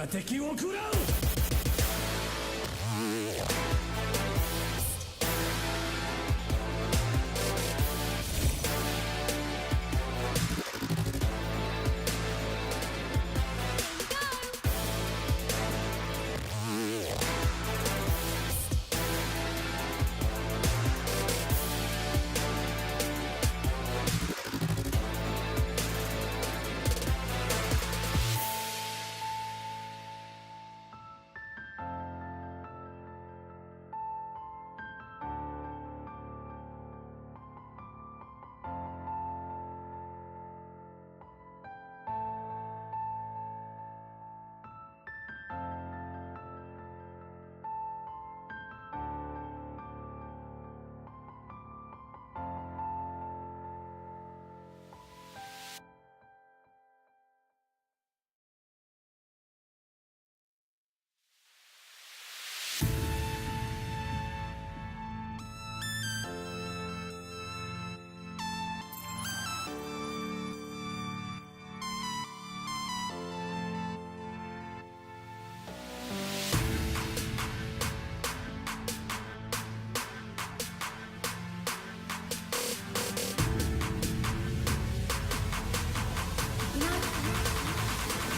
敵を食らう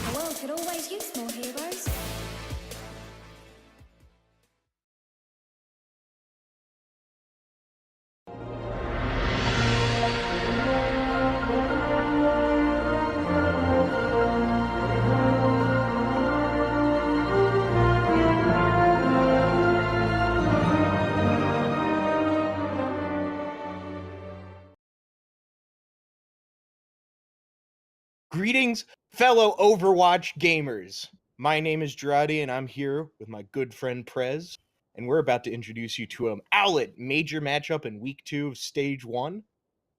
The world could always use more heroes. Greetings, fellow Overwatch gamers. My name is Jarate, and I'm here with my good friend Prez, and we're about to introduce you to an Owlet major matchup in Week 2 of Stage 1.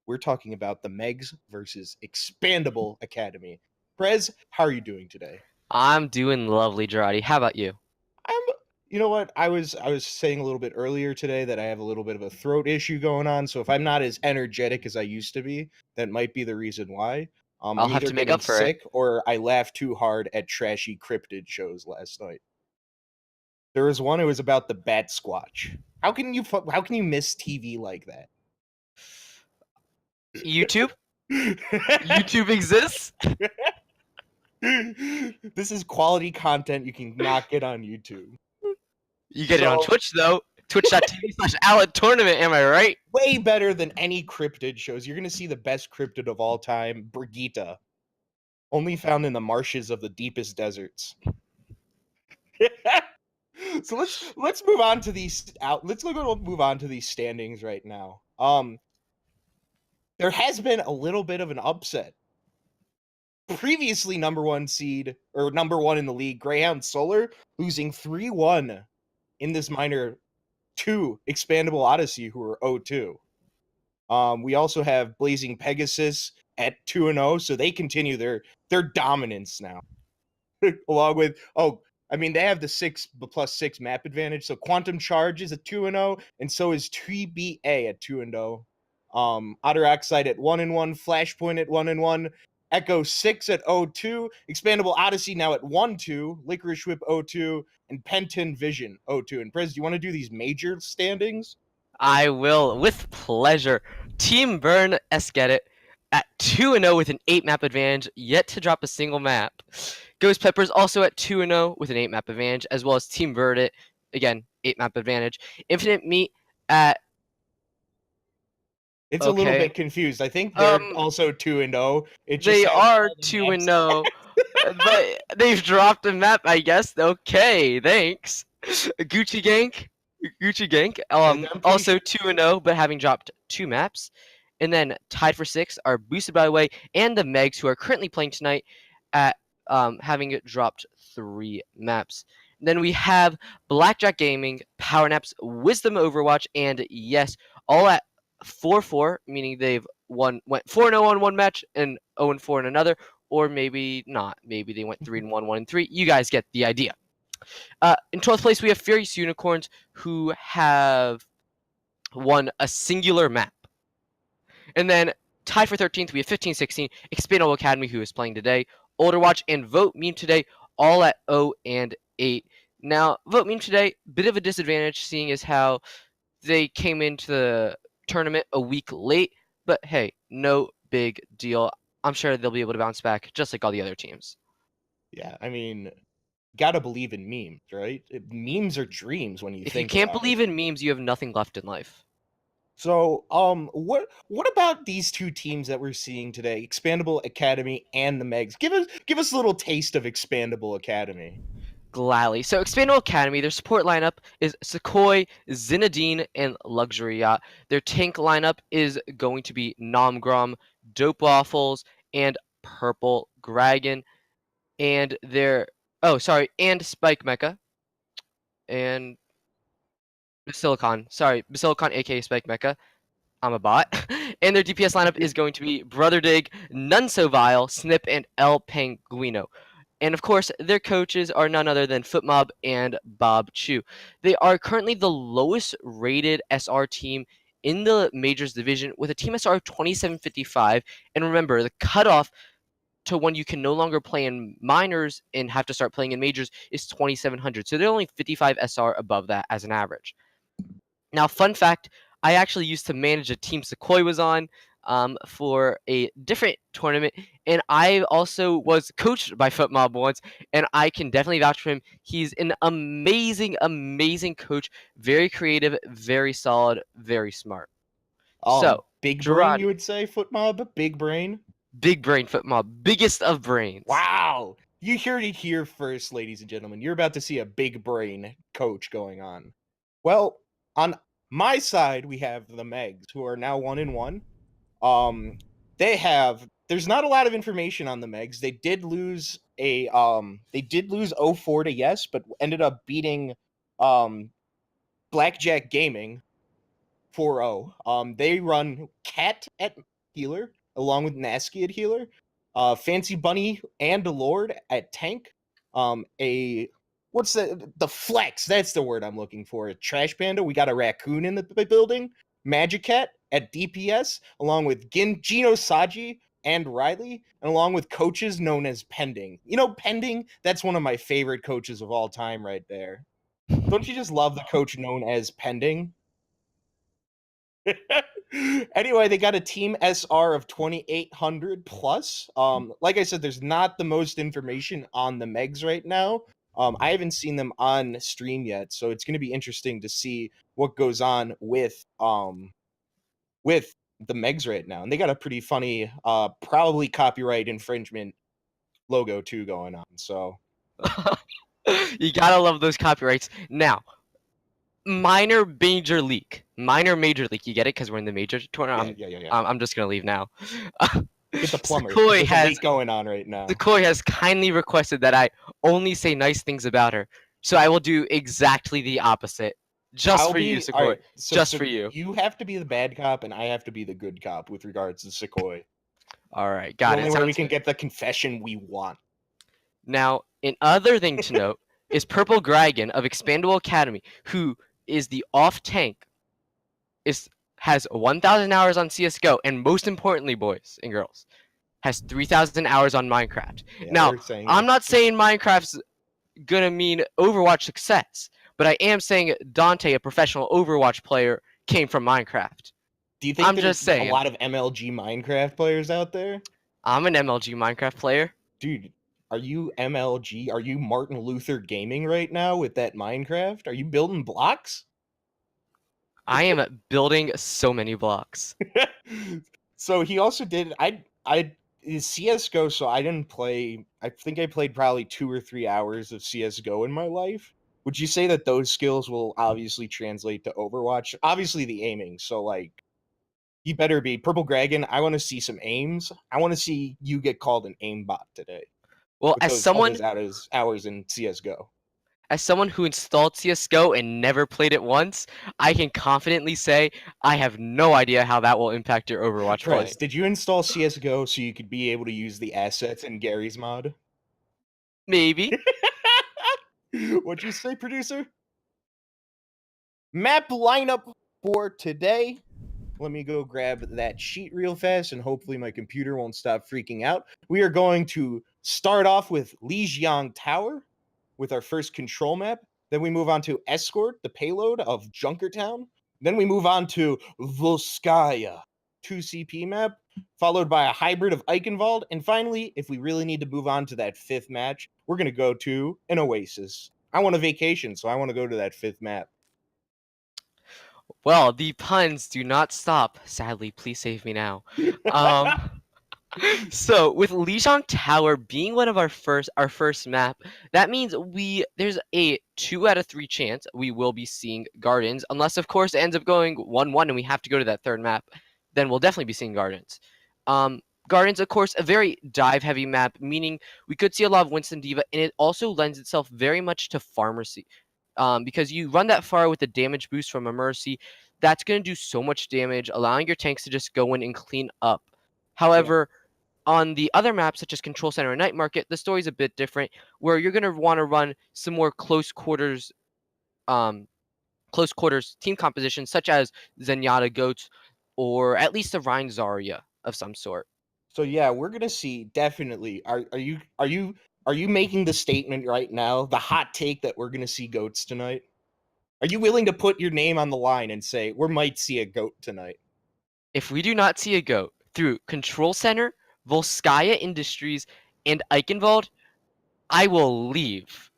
We're talking about the Megs versus ExPandable Academy. Prez, how are you doing today? I'm doing lovely, Jarate. How about you? You know what? I was saying a little bit earlier today that I have a little bit of a throat issue going on, so if I'm not as energetic as I used to be, that might be the reason why. I'll I'm have either to make getting up for it. sick or I laughed too hard at trashy cryptid shows last night. There was one. It was about the Bat Squatch. How can you miss TV like that? YouTube? YouTube exists? This is quality content you can not get on YouTube. You get it on Twitch, though. Twitch.tv/Owlet Tournament, am I right? Way better than any cryptid shows. You're gonna see the best cryptid of all time, Brigitte. Only found in the marshes of the deepest deserts. So let's move on to these move on to these standings right now. There has been a little bit of an upset. Previously number 1 seed or number 1 in the league, Greyhound Solar, losing 3-1 in this minor to ExPandable Odyssey, who are 0-2. We also have Blazing Pegasus at 2-0, so they continue their dominance now. Along with they have the 6+6 map advantage. So Quantum Charge is at 2-0, and so is TBA at 2-0. Otter Oxide at 1-1, Flashpoint at 1-1, Echo 6 at 0-2, ExPandable Odyssey now at 1-2, Licorice Whip 0-2, and Penton Vision 0-2. And Prez, do you want to do these major standings? I will, with pleasure. Team Burn Esket it at 2-0 with an 8-map advantage, yet to drop a single map. Ghost Peppers also at 2-0 with an 8-map advantage, as well as Team Verdit, again, 8-map advantage. Infinite Meat at... It's a little bit confused. I think they're also 2-0. They are 2-0, but they've dropped a map, I guess. Okay, thanks. Gucci Gank, also 2-0, but having dropped 2 maps. And then tied for 6 are Boosted by the Way and the Megs, who are currently playing tonight at having dropped 3 maps. Then we have Blackjack Gaming, Power Naps, Wisdom Overwatch, and yes, all at 4-4, meaning they've went 4-0 on one match and 0-4 in another, or maybe not. Maybe they went 3-1, 1-3. You guys get the idea. In 12th place, we have Furious Unicorns, who have won a singular map. And then tied for 13th, we have 15-16, ExPandable Academy, who is playing today. Older Watch and Vote Meme today all at 0-8. Now, vote meme today, bit of a disadvantage seeing as how they came into the tournament a week late, but hey, no big deal. I'm sure they'll be able to bounce back just like all the other teams. Yeah, I mean, gotta believe in memes, right? Memes are dreams when you If you think can't about believe it. in memes, you have nothing left in life. So, what about these two teams that we're seeing today, Expandable Academy and the Megs? Give us a little taste of Expandable Academy. Gladly. So Expandable Academy, their support lineup is Sequoia, Zinedine, and Luxury Yacht. Their tank lineup is going to be Nomgrom, Dope Waffles, and Purple Dragon. And and Spike Mecha. And Basilicon. Sorry, Basilicon aka Spike Mecha. I'm a bot. And their DPS lineup is going to be Brother Dig, None So Vile, Snip, and El Penguino. And of course, their coaches are none other than Footmob and Bob Chu. They are currently the lowest rated SR team in the Majors division with a team SR of 2755. And remember, the cutoff to when you can no longer play in minors and have to start playing in majors is 2700. So they're only 55 SR above that as an average. Now, fun fact, I actually used to manage a team Sequoia was on for a different tournament, and I also was coached by FootMob once, and I can definitely vouch for him. He's an amazing, amazing coach, very creative, very solid, very smart. So, Big brain, Jarate, you would say, Footmob? Big brain? big brain FootMob, biggest of brains. Wow! You heard it here first, ladies and gentlemen. You're about to see a big brain coach going on. Well, on my side, we have the Megs, who are now 1-1. There's not a lot of information on the Megs. They did lose 0-4 to Yes, but ended up beating Blackjack Gaming 4-0. They run Cat at healer along with Nasky at healer, Fancy Bunny and Lord at tank. What's the flex? That's the word I'm looking for. A Trash Panda. We got a raccoon in the building. Magic Cat at DPS, along with Gino Saji and Riley, and along with coaches known as Pending. You know, Pending, that's one of my favorite coaches of all time right there. Don't you just love the coach known as Pending? Anyway, they got a team SR of 2,800 plus. Like I said, there's not the most information on the Megs right now. I haven't seen them on stream yet, so it's going to be interesting to see what goes on with the Megs right now. And they got a pretty funny, probably copyright infringement logo too going on. So You gotta love those copyrights. Now, minor major league. You get it? Because we're in the major tournament. yeah. I'm just gonna leave now. Get the plumber. Sequoia There's a leak going on right now. Sequoia has kindly requested that I only say nice things about her, so I will do exactly the opposite. Just for you, Sequoia. Right, just for you. You have to be the bad cop, and I have to be the good cop with regards to Sequoia. All right, got the it. only way we can get the confession we want. Now, another thing to note is Purple Dragon of Expandable Academy, who is the off tank, has 1,000 hours on CS:GO, and most importantly, boys and girls, has 3,000 hours on Minecraft. Yeah, now, I'm not saying Minecraft's gonna mean Overwatch success, but I am saying Dante, a professional Overwatch player, came from Minecraft. Do you think I'm there's just saying. a lot of MLG Minecraft players out there? I'm an MLG Minecraft player. Dude, are you MLG? Are you Martin Luther Gaming right now with that Minecraft? Are you building blocks? I am building so many blocks. So he also did. I is CS:GO. So I didn't play. I think I played probably 2 or 3 hours of CS:GO in my life. Would you say that those skills will obviously translate to Overwatch? Obviously the aiming. So like, you better be Purple Dragon. I want to see some aims. I want to see you get called an aimbot today. Well, With as those someone hours in CS:GO. who installed CS:GO and never played it once, I can confidently say I have no idea how that will impact your Overwatch play. Press, did you install CS:GO so you could be able to use the assets in Gary's mod? Maybe. What'd you say, producer? Map lineup for today. Let me go grab that sheet real fast, and hopefully my computer won't stop freaking out. We are going to start off with Lijiang Tower with our first control map. Then we move on to Escort, the payload of Junkertown. Then we move on to Volskaya, 2 CP map, followed by a hybrid of Eichenwalde. And finally, if we really need to move on to that 5th match, we're going to go to an Oasis. I want a vacation, so I want to go to that 5th map. Well, the puns do not stop. Sadly, please save me now. So with Lijiang Tower being one of our first map, that means there's a 2 out of 3 chance we will be seeing Gardens, unless of course it ends up going 1-1 and we have to go to that 3rd map. Then we'll definitely be seeing Gardens. Gardens, of course, a very dive heavy map, meaning we could see a lot of Winston Diva, and it also lends itself very much to Pharmacy. Because you run that far with the damage boost from a Mercy, that's going to do so much damage, allowing your tanks to just go in and clean up. However, on the other maps, such as Control Center and Night Market, the story's a bit different, where you're going to want to run some more close quarters team composition, such as Zenyatta Goats, or at least a Rhine Zarya of some sort. So yeah, we're gonna see definitely. Are you making the statement right now, the hot take that we're gonna see goats tonight? Are you willing to put your name on the line and say we might see a goat tonight? If we do not see a goat through Control Center, Volskaya Industries, and Eichenwalde, I will leave.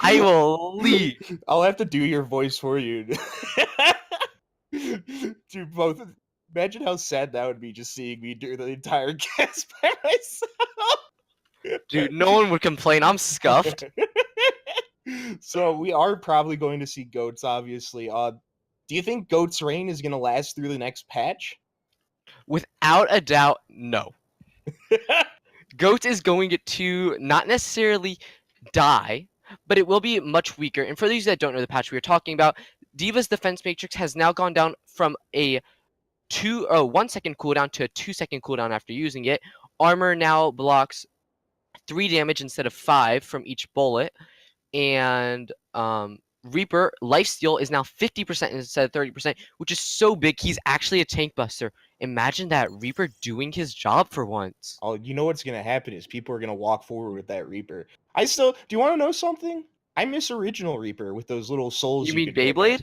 I will leave. I'll have to do your voice for you. Dude, both. Imagine how sad that would be just seeing me do the entire cast by myself. Dude, no one would complain. I'm scuffed. So we are probably going to see goats, obviously. Do you think Goat's reign is going to last through the next patch? Without a doubt, no. Goat is going to not necessarily die, but it will be much weaker. And for those that don't know the patch we are talking about, Diva's defense matrix has now gone down from a 1 second cooldown to a 2 second cooldown after using it. Armor now blocks 3 damage instead of 5 from each bullet. And Reaper lifesteal is now 50% instead of 30%, which is so big. He's actually a tank buster. Imagine that Reaper doing his job for once. Oh, you know what's gonna happen is people are gonna walk forward with that Reaper. Do you want to know something? I miss original Reaper with those little souls. You mean Beyblade?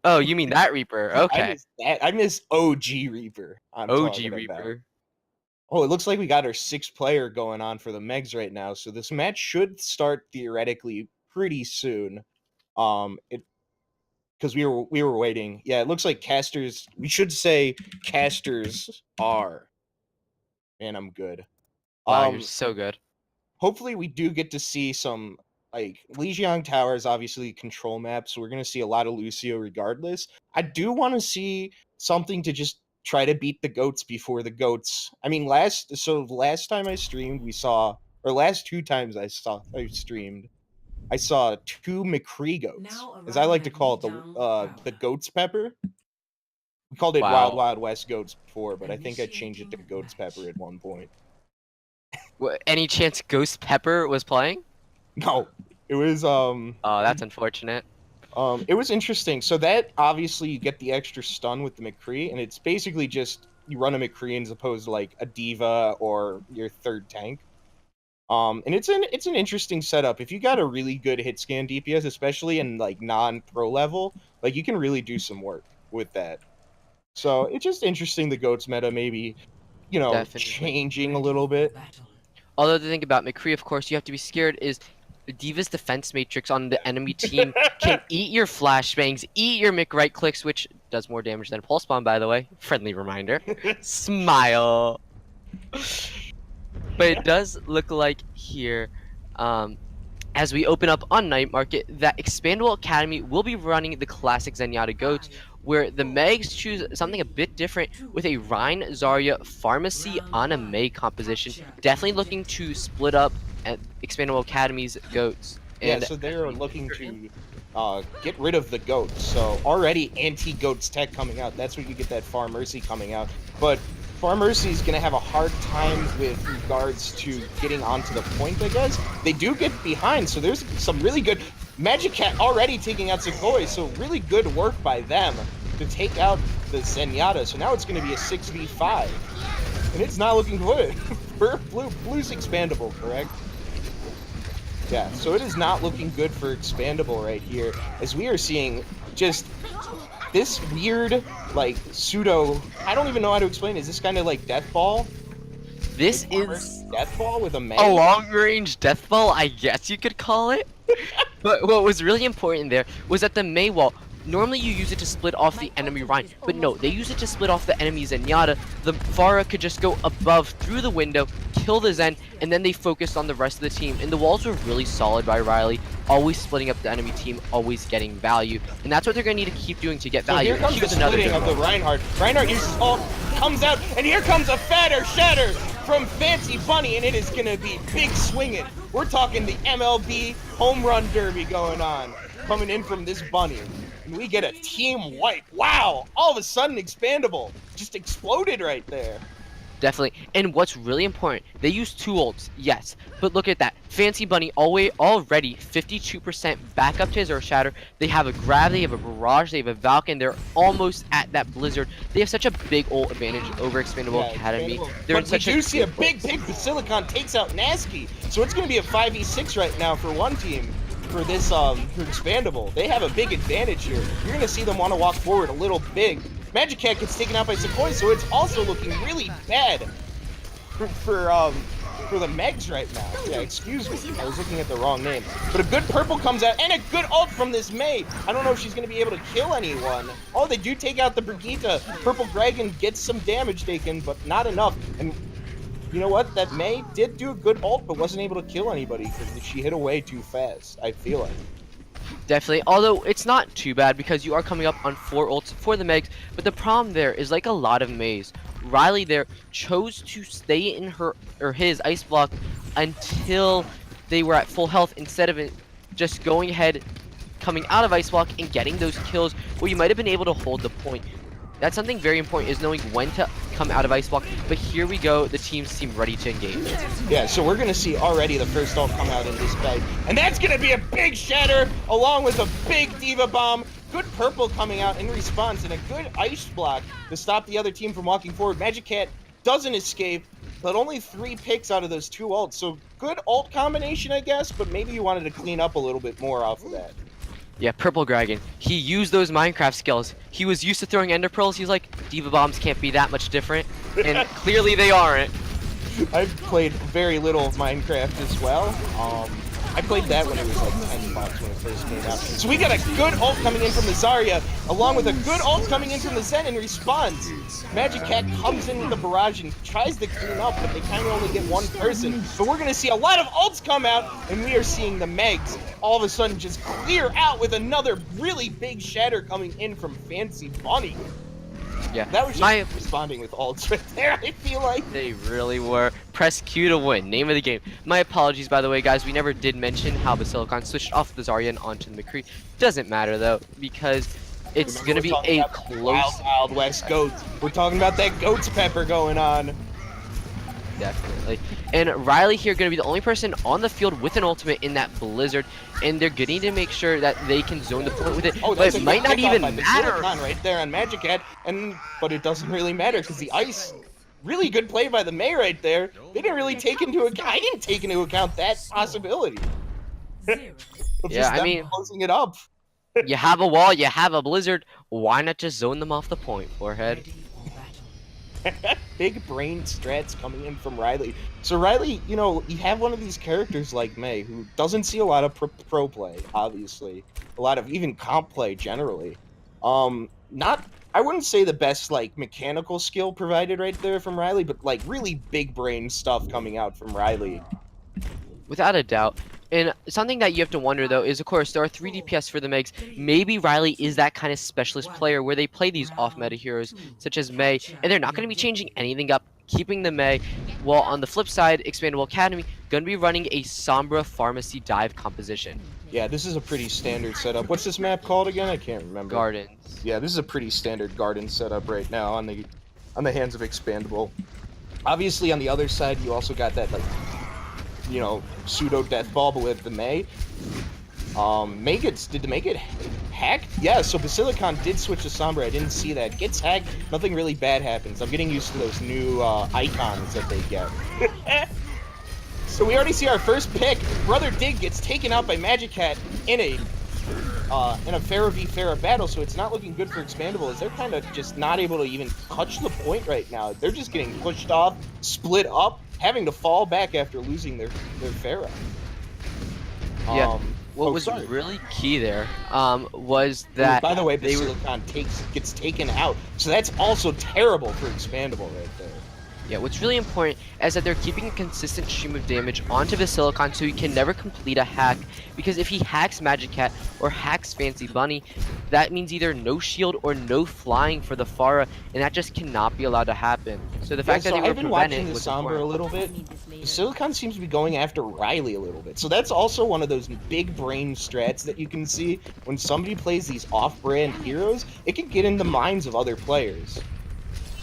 Oh, you mean that Reaper? Okay. I miss OG Reaper. OG Reaper. Oh, it looks like we got our 6th player going on for the Megs right now. So this match should start theoretically pretty soon. Because we were waiting. Yeah, it looks like casters. We should say casters are. Man, I'm good. Wow, you're so good. Hopefully, we do get to see some. Like, Lijiang Tower is obviously a control map, so we're going to see a lot of Lucio regardless. I do want to see something to just try to beat the goats before the goats. I mean, last time I streamed, last 2 times I streamed, I saw 2 McCree goats, as I like to call it, the goats pepper. We called it Wild Wild West goats before, but I think I changed it to goats pepper at one point. Any chance Ghost Pepper was playing? No, it was Oh, that's unfortunate. It was interesting. So that obviously you get the extra stun with the McCree, and it's basically just you run a McCree as opposed to like a Diva or your 3rd tank. And it's an interesting setup. If you got a really good hit scan DPS, especially in like non-pro level, like you can really do some work with that. So it's just interesting the goats meta maybe, Definitely. changing a little bit. Although the thing about McCree, of course, you have to be scared is Diva's defense matrix on the enemy team can eat your flashbangs, eat your right clicks, which does more damage than a pulse bomb, by the way. Friendly reminder. Smile. But it does look like here, as we open up on Night Market, that ExPandable Academy will be running the classic Zenyatta Goats, where the Megs choose something a bit different with a Rhine Zarya Pharmacy on a Meg composition. Definitely looking to split up at ExPandable Academy's Goats. And yeah, so they're looking to get rid of the goats. So already anti-goats tech coming out. That's where you get that Far Mercy coming out. But Far Mercy is going to have a hard time with regards to getting onto the point, I guess. They do get behind, so there's some really good... Magic Cat already taking out Sequoia, so really good work by them to take out the Zenyatta. So now it's going to be a 6v5. and it's not looking good. Blue's expandable, correct? Yeah, so it is not looking good for expandable right here, as we are seeing just this weird, like, pseudo, I don't even know how to explain it. Is this kind of like Death Ball? This Like, is Death Ball with a Meg? a long-range death ball, I guess you could call it. But what was really important there was that the Mei wall, normally you use it to split off the enemy Rhine, but no, they use it to split off the enemy Zenyatta. The Pharah could just go above through the window, kill the Zen, and then they focused on the rest of the team. And the walls were really solid by Riley, always splitting up the enemy team, always getting value. And that's what they're going to need to keep doing to get So value. here comes the splitting of the Reinhardt. Reinhardt uses ult, comes out, and here comes a fatter shatter from Fancy Bunny, and it is going to be big swinging. We're talking the MLB home run derby going on, coming in from this Bunny. And we get a team wipe. Wow! All of a sudden, expandable just exploded right there. Definitely. And what's really important, they use 2 ults, yes. But look at that. Fancy Bunny already 52% back up to his Earth Shatter. They have a Grab, they have a Barrage, they have a Valken. They're almost at that Blizzard. They have such a big ult advantage over Expandable Academy. They're But we do see a big Basilicon takes out Nasky. So it's going to be a 5v6 right now for one team. For this, for Expandable. They have a big advantage here. You're going to see them want to walk forward a little big. Magic Cat gets taken out by Sequoia, so it's also looking really bad for the Megs right now. Yeah, excuse me, I was looking at the wrong name. But a good purple comes out, and a good ult from this Mei. I don't know if she's going to be able to kill anyone. Oh, they do take out the Brigitte. Purple Dragon gets some damage taken, but not enough. And you know what? That Mei did do a good ult, but wasn't able to kill anybody because she hit away too fast, I feel like. Definitely, although it's not too bad because you are coming up on 4 ults for the Megs, but the problem there is like a lot of Meis. Riley there chose to stay in his ice block until they were at full health instead of just going ahead, coming out of ice block and getting those kills where you might have been able to hold the point. That's something very important, is knowing when to come out of ice block. But here we go, the teams seem ready to engage. Yeah, so we're gonna see already the first ult come out in this fight, and that's gonna be a big shatter along with a big Diva Bomb. Good purple coming out in response, and a good ice block to stop the other team from walking forward. Magic Cat doesn't escape, but only 3 picks out of those 2 ults. So good ult combination, I guess, but maybe you wanted to clean up a little bit more off of that. Yeah, Purple Dragon. He used those Minecraft skills. He was used to throwing Ender Pearls. He's like, Diva Bombs can't be that much different. And clearly they aren't. I've played very little of Minecraft as well. I played that when it was like $10 when it first came out. So we got a good ult coming in from the Zarya, along with a good ult coming in from the Zen in response. Magic Cat comes in with the barrage and tries to clean up, but they kind of only get one person. But we're going to see a lot of ults come out, and we are seeing the Megs all of a sudden just clear out with another really big shatter coming in from Fancy Bunny. Yeah, that was just responding with ults right there, I feel like. They really were. Press Q to win. Name of the game. My apologies, by the way, guys. We never did mention how Basilicon switched off the Zarya and onto the McCree. Doesn't matter, though, because it's going to be a close... Wild West goats. We're talking about that goat's pepper going on. Definitely. And Riley here going to be the only person on the field with an ultimate in that Blizzard, and they're going to need to make sure that they can zone the point with it. Oh, but it might not even matter. Right there on Magic Cat, but it doesn't really matter because the ice, really good play by the Mei right there. They didn't really take into account. I didn't take into account that possibility. Yeah, I mean, closing it up. You have a wall, you have a Blizzard. Why not just zone them off the point, Forehead? Big brain strats coming in from Riley. So Riley, you know, you have one of these characters like Mei who doesn't see a lot of pro play, obviously. A lot of even comp play generally. I wouldn't say the best like mechanical skill provided right there from Riley, but like really big brain stuff coming out from Riley. Without a doubt. And something that you have to wonder, though, is, of course, there are 3 DPS for the Megs. Maybe Riley is that kind of specialist player where they play these off-meta heroes, such as Mei, and they're not going to be changing anything up, keeping the Mei. While on the flip side, Expandable Academy, going to be running a Sombra Pharmacy dive composition. Yeah, this is a pretty standard setup. What's this map called again? I can't remember. Gardens. Yeah, this is a pretty standard garden setup right now on the hands of Expandable. Obviously, on the other side, you also got that, like, you know, pseudo death ball, but with the Mei. Did the Mei get Hacked? Yeah, so Basilicon did switch to Sombra. I didn't see that. Gets hacked, nothing really bad happens. I'm getting used to those new icons that they get. So we already see our first pick. Brother Dig gets taken out by Magic Cat in a Pharah v Pharah battle, so it's not looking good for ExPandable, as they're kind of just not able to even touch the point right now. They're just getting pushed off, split up, having to fall back after losing their Pharah. Yeah. What was really key there was that. By the way, Basilicon gets taken out, so that's also terrible for ExPandable right there. Yeah, what's really important is that they're keeping a consistent stream of damage onto Basilicon so he can never complete a hack, because if he hacks Magic Cat or hacks Fancy Bunny, that means either no shield or no flying for the Pharah, and that just cannot be allowed to happen. So the fact that they were prevented was important. I've been watching the Sombra a little bit. Basilicon seems to be going after Riley a little bit, so that's also one of those big brain strats that you can see when somebody plays these off-brand heroes. It can get in the minds of other players.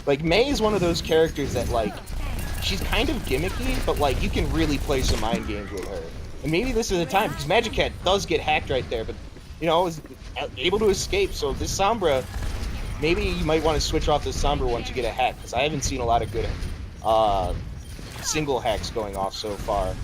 Like, Mei is one of those characters that, like, she's kind of gimmicky, but, like, you can really play some mind games with her. And maybe this is the time, because Magic Cat does get hacked right there, but, you know, is able to escape. So this Sombra, maybe you might want to switch off this Sombra once you get a hack, because I haven't seen a lot of good single hacks going off so far.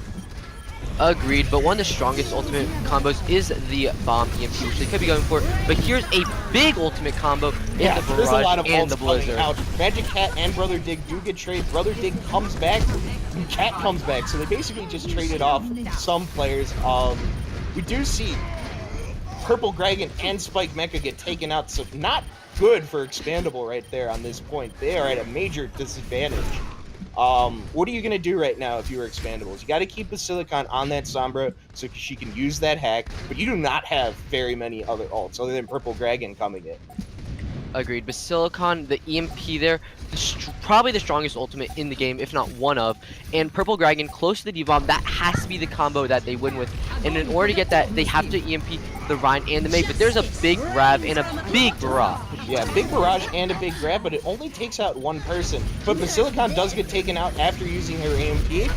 Agreed, but one of the strongest ultimate combos is the bomb EMP, which they could be going for. But here's a big ultimate combo in the Barrage there's a lot of and the Blizzard. Out. Magic Cat and Brother Dig do get traded. Brother Dig comes back, and Cat comes back, so they basically just traded off some players. We do see Purple Dragon and Spike Mecha get taken out, so not good for ExPandable right there on this point. They are at a major disadvantage. What are you going to do right now if you were ExPandables? You got to keep Basilicon on that Sombra so she can use that hack, but you do not have very many other ults other than Purple Dragon coming in. Agreed. Basilicon, the EMP there, probably the strongest ultimate in the game, if not one of. And Purple Dragon close to the D-Bomb, that has to be the combo that they win with. And in order to get that, they have to EMP the Rhine and the Meg. But there's a big grab and a big barrage. Yeah, big barrage and a big grab, but it only takes out one person. But Basilicon does get taken out after using her EMP.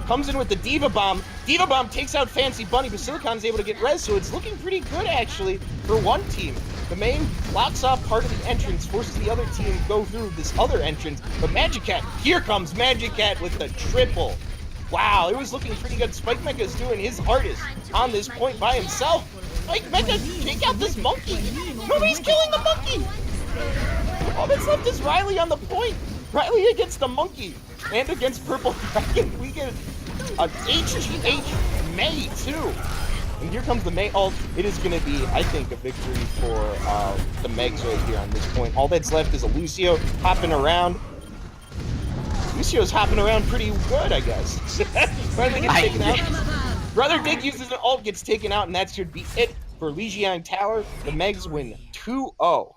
Comes in with the Diva Bomb. Diva Bomb takes out Fancy Bunny. Basilicon is able to get res, so it's looking pretty good, actually, for one team. The main blocks off part of the entrance, forces the other team to go through this other entrance. But Magic Cat, here comes Magic Cat with the triple. Wow, it was looking pretty good. Spike Mecha is doing his hardest on this point by himself. Spike Mecha, take out this monkey. Nobody's killing the monkey. All that's left is Riley on the point. Riley against the monkey and against Purple Dragon. We get an HGH Mei too. And here comes the Mei ult. It is going to be, I think, a victory for the Megs right here on this point. All that's left is a Lucio hopping around. Lucio's hopping around pretty good, I guess. Finally gets taken out. Brother Dig uses an ult, gets taken out, and that should be it for Lijiang Tower. The Megs win 2-0.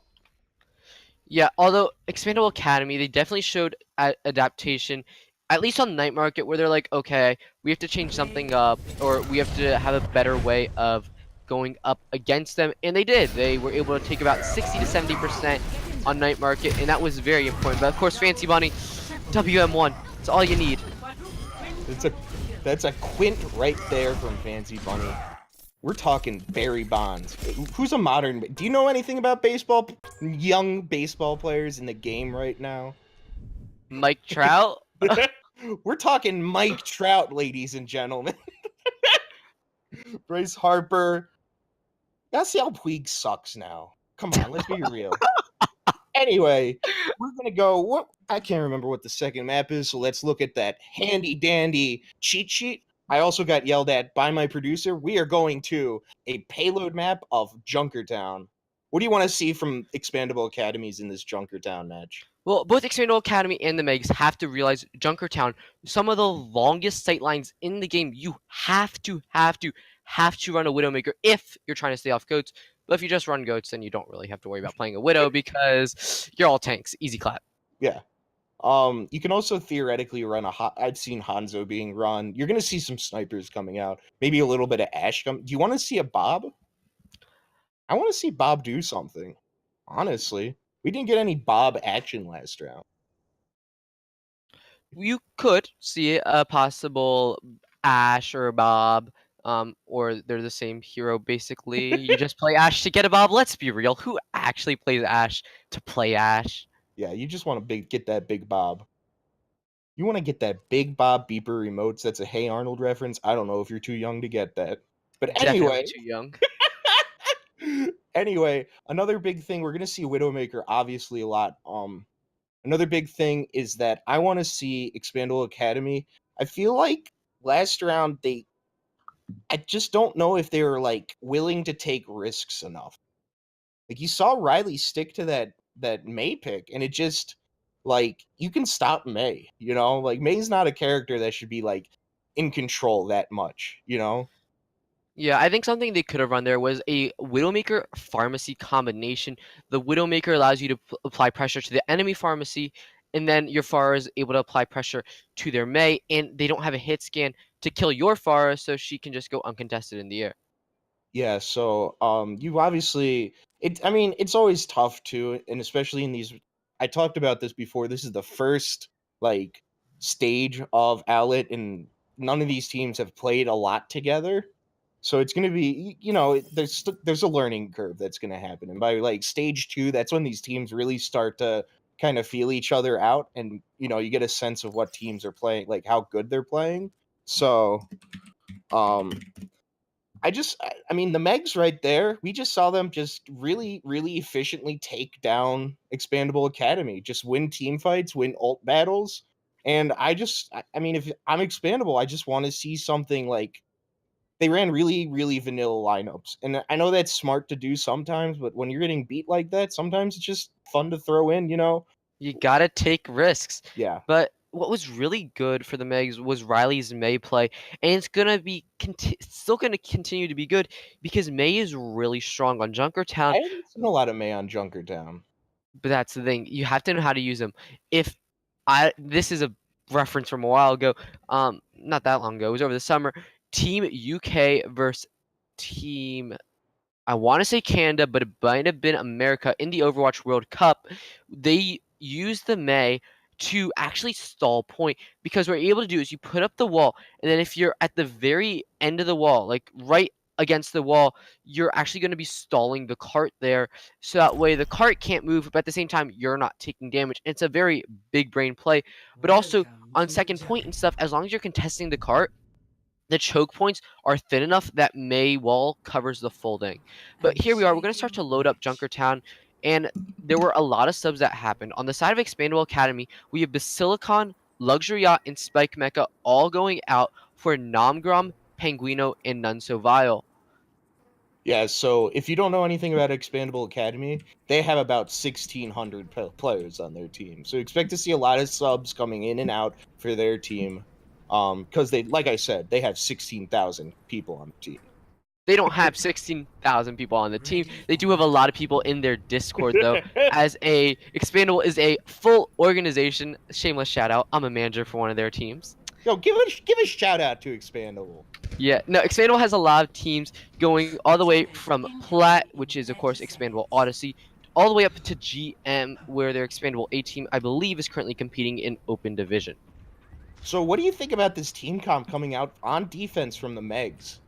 Yeah, although ExPandable Academy, they definitely showed adaptation, at least on the night market, where they're like, okay, we have to change something up, or we have to have a better way of going up against them, and they did. They were able to take about 60 to 70% on night market, and that was very important. But of course, Fancy Bunny, WM1, it's all you need. That's a quint right there from Fancy Bunny. We're talking Barry Bonds. Who's a modern? Do you know anything about baseball? Young baseball players in the game right now? Mike Trout? We're talking Mike Trout, ladies and gentlemen. Bryce Harper. Yasiel Puig sucks now. Come on, let's be real. Anyway, we're gonna go. I can't remember what the second map is, so let's look at that handy dandy cheat sheet. I also got yelled at by my producer. We are going to a payload map of Junkertown. What do you want to see from ExPandable Academies in this Junkertown match? Well, both ExPandable Academy and the Megs have to realize Junkertown, some of the longest sight lines in the game. You have to run a Widowmaker if you're trying to stay off goats. But if you just run goats, then you don't really have to worry about playing a Widow because you're all tanks. Easy clap. Yeah. You can also theoretically run I've seen Hanzo being run. You're going to see some snipers coming out. Maybe a little bit of Ash come. Do you want to see a Bob? I want to see Bob do something. Honestly. We didn't get any Bob action last round. You could see a possible Ash or Bob or they're the same hero basically. You just play Ash to get a Bob. Let's be real. Who actually plays Ash to play Ash? Yeah, you just want to get that big Bob. You want to get that big Bob beeper emotes. That's a Hey Arnold reference. I don't know if you're too young to get that. But Definitely anyway, too young. anyway, another big thing, we're gonna see Widowmaker obviously a lot. Another big thing is that I want to see Expandable Academy. I feel like last round I just don't know if they were like willing to take risks enough. Like you saw Riley stick to that May pick, and it just like you can stop May, you know? Like May's not a character that should be like in control that much, you know? Yeah, I think something they could have run there was a Widowmaker pharmacy combination. The Widowmaker allows you to apply pressure to the enemy pharmacy, and then your Pharah is able to apply pressure to their Mei, and they don't have a hit scan to kill your Pharah, so she can just go uncontested in the air. Yeah, so you obviously I mean, it's always tough too, and especially in these I talked about this before. This is the first like stage of Owlet, and none of these teams have played a lot together. So it's going to be, you know, there's a learning curve that's going to happen. And by like stage 2, that's when these teams really start to kind of feel each other out, and you know, you get a sense of what teams are playing, like how good they're playing. So um I mean, the Megs right there, we just saw them just really, really efficiently take down Expandable Academy, just win team fights, win ult battles. And I mean, if I'm Expandable, I just want to see something like they ran really, really vanilla lineups. And I know that's smart to do sometimes, but when you're getting beat like that, sometimes it's just fun to throw in, you know? You gotta take risks. Yeah. But what was really good for the Megs was Riley's Mei play, and it's gonna be still gonna continue to be good because Mei is really strong on Junkertown. I haven't seen a lot of May on Junkertown. But that's the thing. You have to know how to use them. If this is a reference from a while ago, not that long ago. It was over the summer. Team UK versus Team I want to say Canada, but it might have been America in the Overwatch World Cup. They used the Mei to actually stall point because what you're able to do is you put up the wall, and then if you're at the very end of the wall, like right against the wall, you're actually going to be stalling the cart there. So that way the cart can't move, but at the same time, you're not taking damage. It's a very big brain play, but also on second point and stuff, as long as you're contesting the cart, the choke points are thin enough that Mei wall covers the folding. But here we are. We're going to start to load up Junkertown, and there were a lot of subs that happened. On the side of Expandable Academy, we have Basilicon, Luxury Yacht, and Spike Mecha all going out for Nomgrom, Penguino, and None So Vile. Yeah, so if you don't know anything about Expandable Academy, they have about 1,600 players on their team. So expect to see a lot of subs coming in and out for their team. Because they, like I said, they have 16,000 people on the team. They don't have 16,000 people on the team. They do have a lot of people in their Discord, though, as Expandable is a full organization. Shameless shout out. I'm a manager for one of their teams. Yo, give a shout out to Expandable. Yeah, no, Expandable has a lot of teams going all the way from Plat, which is, of course, Expandable Odyssey, all the way up to GM, where their Expandable A team, I believe, is currently competing in Open Division. So what do you think about this team comp coming out on defense from the Megs?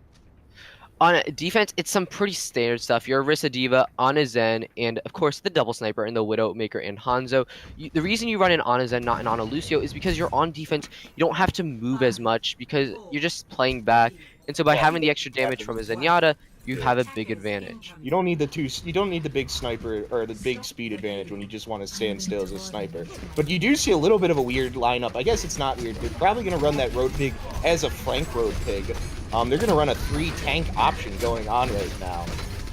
On defense, it's some pretty standard stuff. You're a Rissa Diva, Ana Zen, and of course the Double Sniper and the Widowmaker and Hanzo. The reason you run an Ana Zen, not an Ana Lucio, is because you're on defense. You don't have to move as much because you're just playing back. And so by having the extra damage from a Zenyatta, you have a big advantage. You don't need the big sniper or the big speed advantage when you just want to stand still as a sniper. But you do see a little bit of a weird lineup. I guess it's not weird. They're probably going to run that road pig as a flank road pig. They're going to run a 3-tank option going on right now.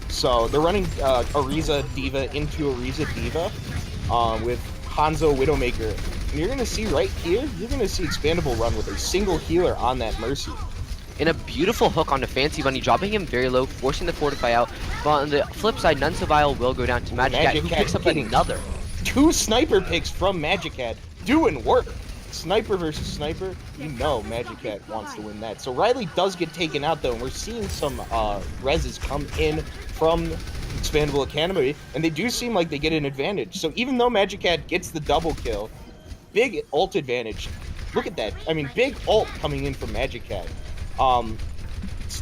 So they're running Ariza Diva into Ariza Diva with Hanzo Widowmaker. And you're going to see right here, you're going to see Expandable run with a single healer on that Mercy. And a beautiful hook onto Fancy Bunny, dropping him very low, forcing the Fortify out. But on the flip side, None So Vile will go down to Magic Cat, who picks up another. 2 sniper picks from Magic Cat doing work. Sniper versus sniper, you know Magic Cat wants to win that. So Riley does get taken out though, and we're seeing some reses come in from Expandable Academy, and they do seem like they get an advantage. So even though Magic Cat gets the double kill, big ult advantage. Look at that. I mean, big ult coming in from Magic Cat.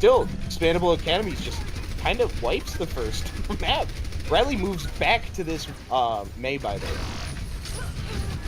still, Expandable Academies just kind of wipes the first map. Riley moves back to this Mei, by the way.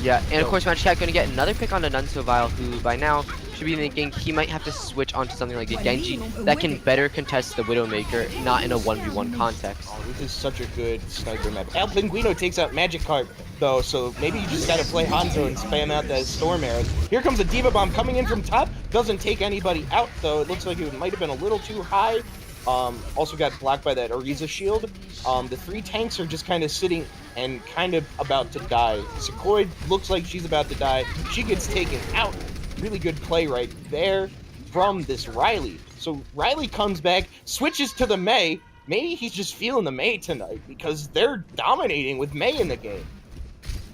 Yeah, and of course Magic Cat going to get another pick on the Nunsovile, who by now should be thinking he might have to switch onto something like a Genji that can better contest the Widowmaker, not in a 1v1 context. Oh, this is such a good sniper map. El Pinguino takes out Magikarp, though, so maybe you just gotta play Hanzo and spam out that Storm Arrows. Here comes a Diva Bomb coming in from top. Doesn't take anybody out, though. It looks like it might have been a little too high. Also got blocked by that Ariza shield. The 3 tanks are just kind of sitting and kind of about to die. Sequoia looks like she's about to die. She gets taken out. Really good play right there from this Riley. So Riley comes back, switches to the Mei. Maybe he's just feeling the Mei tonight because they're dominating with Mei in the game.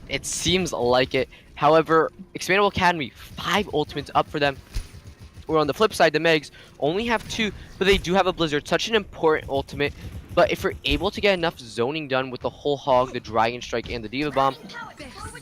It seems like it. However, Expandable Academy, 5 ultimates up for them. Or on the flip side, the Megs only have 2, but they do have a Blizzard. Such an important ultimate. But if you're able to get enough zoning done with the Whole Hog, the Dragon Strike, and the Diva Bomb,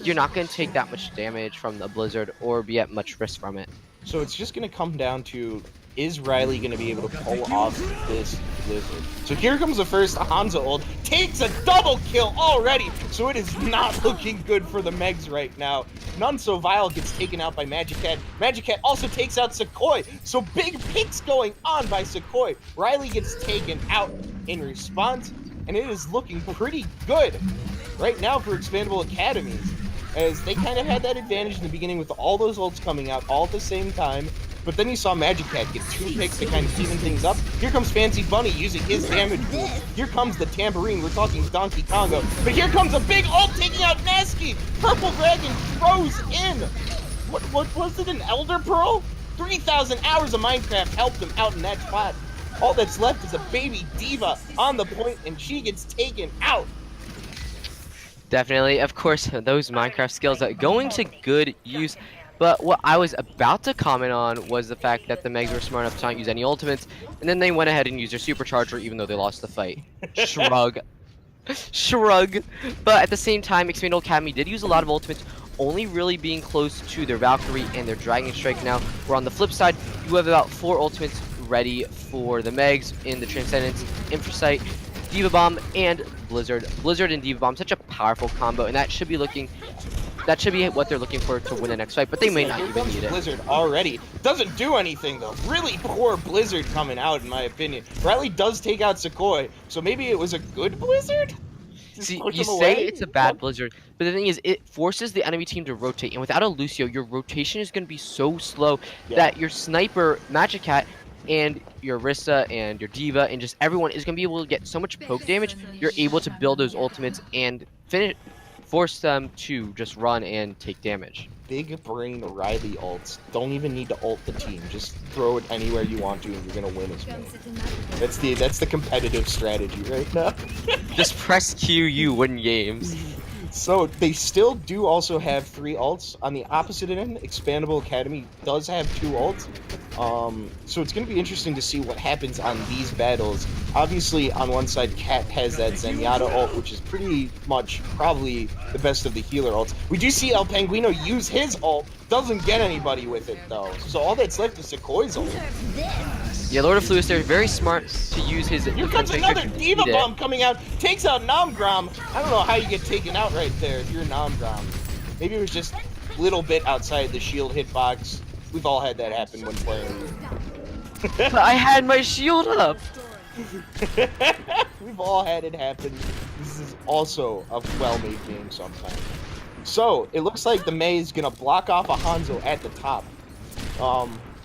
you're not going to take that much damage from the Blizzard or be at much risk from it. So it's just going to come down to, is Riley going to be able to pull off this Blizzard? So here comes the first Hanzo ult, takes a double kill already, so it is not looking good for the Megs right now. Nunsovile gets taken out by Magic Cat. Magic Cat also takes out Sequoia, so big picks going on by Sequoia. Riley gets taken out in response, and it is looking pretty good right now for Expandable Academies, as they kind of had that advantage in the beginning with all those ults coming out all at the same time. But then you saw Magic Cat get 2 picks to kind of even things up. Here comes Fancy Bunny using his damage pool. Here comes the Tambourine. We're talking Donkey Kongo. But here comes a big ult taking out Nasky. Purple Dragon throws in. What was it, an Elder Pearl? 3,000 hours of Minecraft helped him out in that spot. All that's left is a baby Diva on the point, and she gets taken out. Definitely, of course, those Minecraft skills are going to good use. But what I was about to comment on was the fact that the Megs were smart enough to not use any ultimates, and then they went ahead and used their supercharger even though they lost the fight. Shrug. Shrug. But at the same time, Expandable Academy did use a lot of ultimates, only really being close to their Valkyrie and their Dragon Strike now. Where on the flip side, you have about 4 ultimates ready for the Megs in the Transcendence, Infrasight, Diva Bomb, and Blizzard. Blizzard and Diva Bomb, such a powerful combo, and that should be what they're looking for to win the next fight, but they may not even need it. Blizzard already doesn't do anything though. Really poor Blizzard coming out, in my opinion. Riley does take out Sequoia, so maybe it was a good Blizzard? See, you say it's a bad Blizzard, but the thing is, it forces the enemy team to rotate, and without a Lucio, your rotation is going to be so slow that your sniper, Magic Cat, and your Rissa and your Diva and just everyone is going to be able to get so much poke damage, you're able to build those ultimates and force them to just run and take damage. Big brain Riley ults. Don't even need to ult the team. Just throw it anywhere you want to and you're going to win as well. That's the competitive strategy right now. Just press Q, you win games. So they still do also have 3 ults. On the opposite end, Expandable Academy does have 2 ults. So it's going to be interesting to see what happens on these battles. Obviously, on one side, Cat has that Zenyatta ult, which is pretty much probably the best of the healer ults. We do see El Pinguino use his ult. Doesn't get anybody with it, though. So all that's left is Sequoia's ult. Yeah, Lord of Fluis there, very smart to use his... Here comes another Diva Bomb coming out, takes out Namgrom. I don't know how you get taken out right there if you're Namgrom. Maybe it was just a little bit outside the shield hitbox. We've all had that happen when playing. I had my shield up! We've all had it happen. This is also a well-made game sometimes. So, it looks like the Mei is going to block off a Hanzo at the top.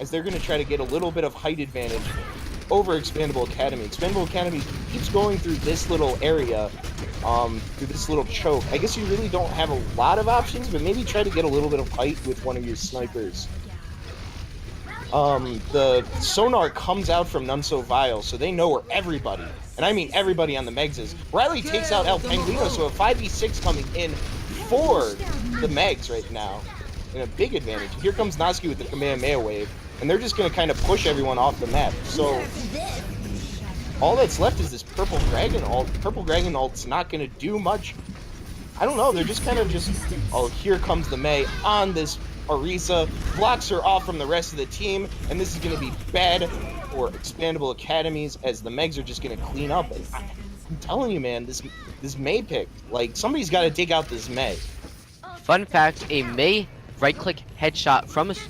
As they're going to try to get a little bit of height advantage over Expandable Academy. Expandable Academy keeps going through this little area, through this little choke. I guess you really don't have a lot of options, but maybe try to get a little bit of height with one of your snipers. The sonar comes out from Nunsovile, so they know where everybody, and I mean everybody on the Megs is. Riley takes out El Pinguino, so a 5v6 coming in for the Megs right now. And a big advantage. Here comes Noski with the Kamehameha wave, and they're just going to kind of push everyone off the map. So all that's left is this Purple Dragon ult. Purple Dragon ult's not going to do much. I don't know, they're just kind of just... Oh, here comes the Mei on this Orisa, blocks her off from the rest of the team, and this is going to be bad for Expandable Academies, as the Megs are just gonna clean up. And I'm telling you, man, this May pick, like, somebody's got to dig out this May. Fun fact: a May right-click headshot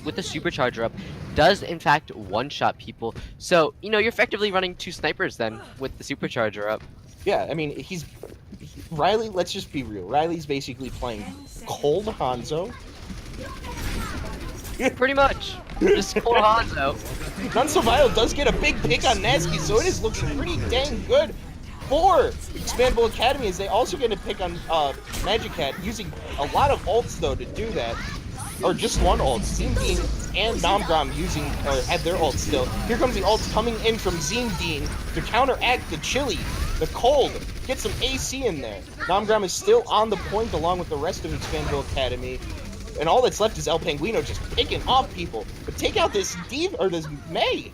with a supercharger up does in fact one-shot people. So you're effectively running 2 snipers then with the supercharger up. Yeah, I mean, Riley. Let's just be real. Riley's basically playing cold Hanzo. Pretty much, just cold Hanzo. Nunsurvival does get a big pick on Nasky, so it is looking pretty dang good for Expandable Academy, as they also get a pick on Magic Cat, using a lot of ults though to do that. Or just one ult. Zimdeen and Namgrom have their ults still. Here comes the ults coming in from Zimdeen to counteract the chilly, the cold. Get some AC in there. Namgrom is still on the point along with the rest of Expandable Academy. And all that's left is El Penguino just picking off people. But take out this this May.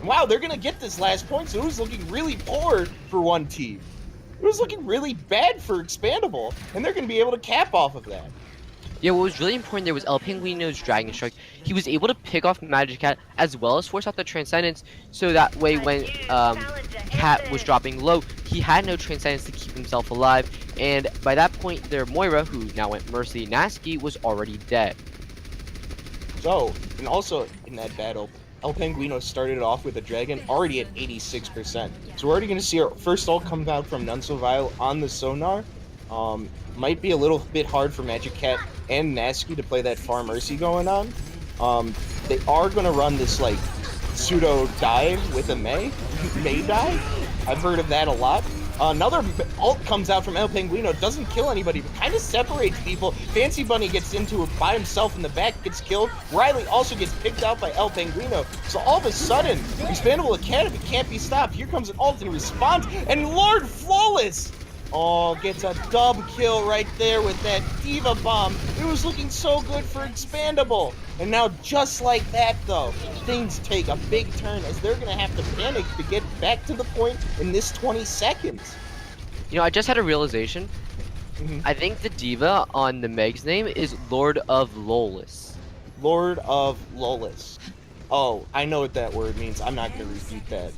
Wow, they're gonna get this last point, so it was looking really poor for one team. It was looking really bad for Expandable, and they're gonna be able to cap off of that. Yeah, what was really important there was El Penguino's Dragon Strike. He was able to pick off Magic Cat as well as force out the Transcendence, so that way when Cat was dropping low, he had no Transcendence to keep himself alive, and by that point their Moira, who now went Mercy Nasky, was already dead. So, and also in that battle, El Penguino started off with a Dragon already at 86%. So we're already going to see our first ult come out from Nunsurvival on the Sonar. Might be a little bit hard for Magic Cat and Nasky to play that Far Mercy going on. They are going to run this like pseudo dive with a May dive. I've heard of that a lot. Another ult comes out from El Penguino, doesn't kill anybody, but kind of separates people. Fancy Bunny gets into it by himself in the back, gets killed. Riley also gets picked out by El Penguino. So all of a sudden, Expandable Academy can't be stopped. Here comes an ult in response, and Lord Flawless gets a dub kill right there with that Diva Bomb. It was looking so good for Expandable. And now, just like that, though, things take a big turn, as they're going to have to panic to get back to the point in this 20 seconds. I just had a realization. I think the Diva on the Meg's name is Lord of Lawless. Lord of Lawless. Oh, I know what that word means. I'm not going to repeat that.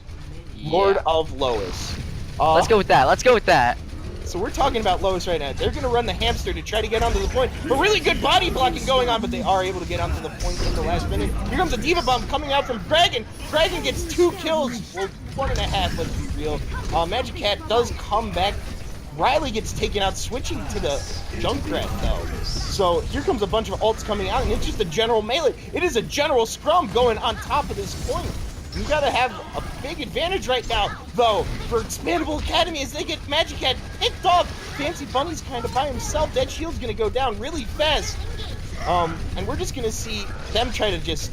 Yeah. Lord of Lois. Let's go with that. Let's go with that. So we're talking about Lois right now. They're going to run the hamster to try to get onto the point. But really good body blocking going on, but they are able to get onto the point in the last minute. Here comes a Diva Bomb coming out from Dragon. Dragon gets 2 kills. Well, 1.5, let's be real. Magic Cat does come back. Riley gets taken out, switching to the Junkrat, though. So here comes a bunch of ults coming out, and it's just a general melee. It is a general scrum going on top of this point. You gotta have a big advantage right now, though, for Expandable Academy, as they get Magic Cat picked off. Fancy Bunny's kind of by himself. That shield's gonna go down really fast. And we're just gonna see them try to just,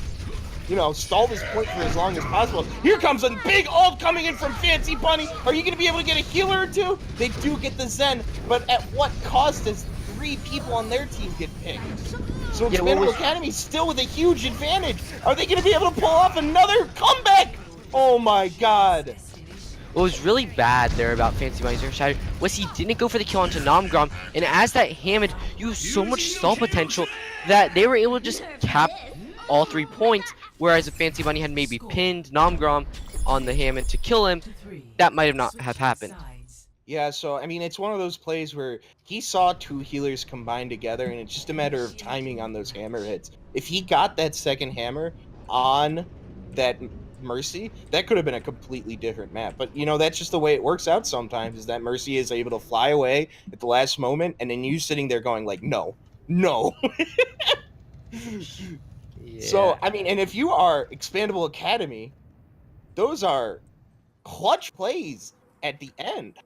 stall this point for as long as possible. Here comes a big ult coming in from Fancy Bunny. Are you gonna be able to get a healer or two? They do get the Zen, but at what cost does 3 people on their team get picked? So Expandable Academy still with a huge advantage. Are they going to be able to pull off another comeback? Oh my god. What was really bad there about Fancy Bunny's Shatter was he didn't go for the kill onto Namgrom, and as that Hammond used so much stall potential that they were able to just cap all 3 points, whereas if Fancy Bunny had maybe pinned Namgrom on the Hammond to kill him, that might have not have happened. Yeah, so, I mean, it's one of those plays where he saw 2 healers combine together, and it's just a matter of timing on those hammer hits. If he got that second hammer on that Mercy, that could have been a completely different map. But, that's just the way it works out sometimes, is that Mercy is able to fly away at the last moment, and then you sitting there going, like, no. Yeah. So, I mean, and if you are Expandable Academy, those are clutch plays at the end.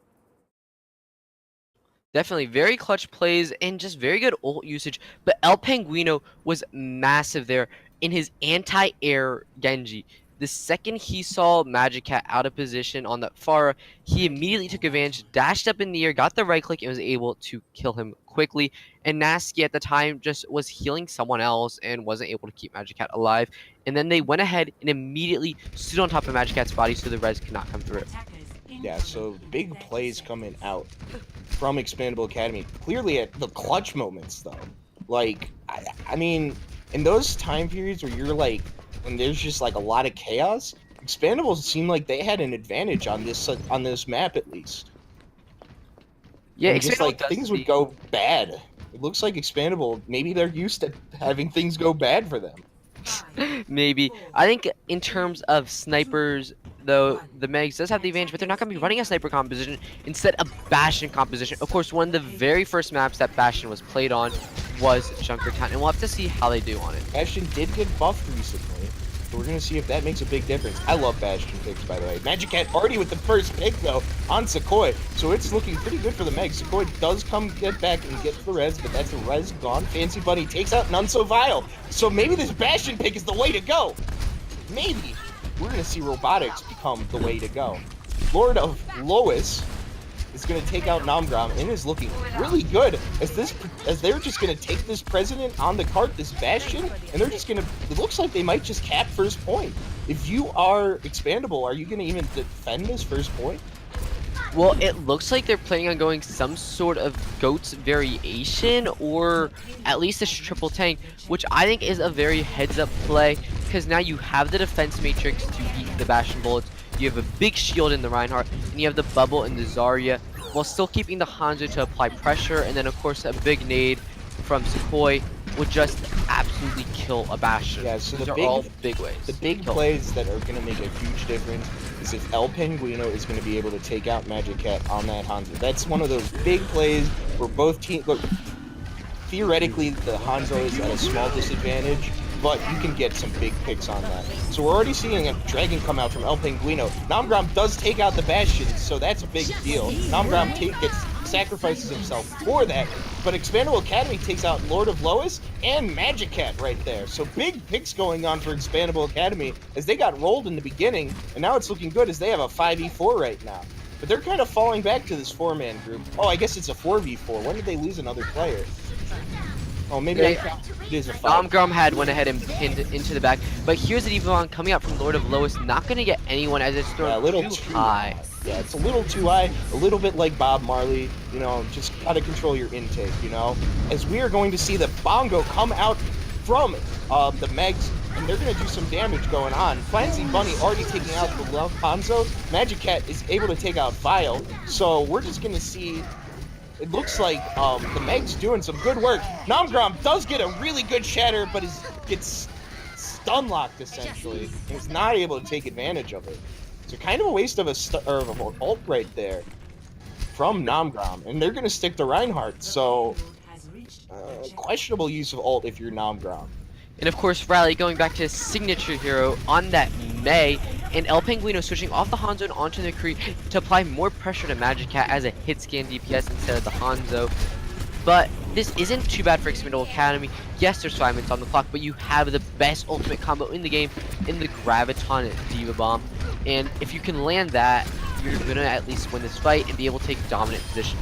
Definitely very clutch plays and just very good ult usage, but El Penguino was massive there in his anti-air Genji. The second he saw Magic Cat out of position on that Pharah, he immediately took advantage, dashed up in the air, got the right click, and was able to kill him quickly. And Nasky at the time just was healing someone else and wasn't able to keep Magic Cat alive. And then they went ahead and immediately stood on top of Magic Cat's body so the res could not come through. Yeah, so big plays coming out from Expandable Academy. Clearly at the clutch moments, though. Like, I mean, in those time periods where you're like, when there's just like a lot of chaos, Expandables seemed like they had an advantage on this map at least. Yeah, and just like does things would go bad. It looks like Expandable, maybe they're used to having things go bad for them. Maybe. I think in terms of snipers, though, the Megs does have the advantage, but they're not going to be running a sniper composition, instead a Bastion composition. Of course, one of the very first maps that Bastion was played on was Junkertown, and we'll have to see how they do on it. Bastion did get buffed recently, so we're going to see if that makes a big difference. I love Bastion picks, by the way. Magic Cat already with the first pick, though, on Sequoia, so it's looking pretty good for the Megs. Sequoia does get back and get the res, but that's a res gone. Fancy Bunny takes out None So Vile, so maybe this Bastion pick is the way to go. Maybe. We're going to see Robotics become the way to go. Lord of Lois is going to take out Namgram and is looking really good as they're just going to take this president on the cart, this Bastion, and they're just going to, it looks like they might just cap first point. If you are Expandable, are you going to even defend this first point? Well, it looks like they're planning on going some sort of GOATS variation, or at least a triple tank, which I think is a very heads-up play, because now you have the defense matrix to eat the Bastion bullets, you have a big shield in the Reinhardt, and you have the bubble in the Zarya, while still keeping the Hanzo to apply pressure, and then of course a big nade from Sequoia would just absolutely kill a Bastion. Yeah, so These the are big, all big ways. The big plays that are going to make a huge difference is if El Penguino is going to be able to take out Magic Cat on that Hanzo. That's one of those big plays where both teams, look, theoretically the Hanzo is at a small disadvantage, but you can get some big picks on that. So we're already seeing a dragon come out from El Penguino. Namgram does take out the Bastion, so that's a big deal. Namgram sacrifices himself for that, but Expandable Academy takes out Lord of Lois and Magic Cat right there. So big picks going on for Expandable Academy as they got rolled in the beginning, and now it's looking good as they have a 5v4 right now. But they're kind of falling back to this 4-man group. Oh, I guess it's a 4v4. When did they lose another player? Oh, maybe it is a 5. Namgram had went ahead and pinned into the back, but here's the Devon coming out from Lord of Lois, not going to get anyone as it's thrown a little too high. Yeah, it's a little too high, a little bit like Bob Marley, you know, just gotta control your intake, you know? As we are going to see the Bongo come out from the Megs, and they're gonna do some damage going on. Fancy Bunny already taking out the Hanzo. Magic Cat is able to take out Vile, so we're just gonna see, it looks like the Megs doing some good work. Namgram does get a really good shatter, but gets stun locked essentially, and is not able to take advantage of it. So kind of a waste of an ult right there from Namgram, and they're gonna stick to Reinhardt. So questionable use of ult if you're Namgram. And of course, Riley going back to his signature hero on that Mei, and El Penguino switching off the Hanzo and onto the Kree to apply more pressure to Magic Cat as a hit scan DPS instead of the Hanzo. But this isn't too bad for ExPandable Academy. Yes, there's 5 minutes on the clock, but you have the best ultimate combo in the game in the Graviton Diva Bomb. And if you can land that, you're gonna at least win this fight and be able to take dominant position.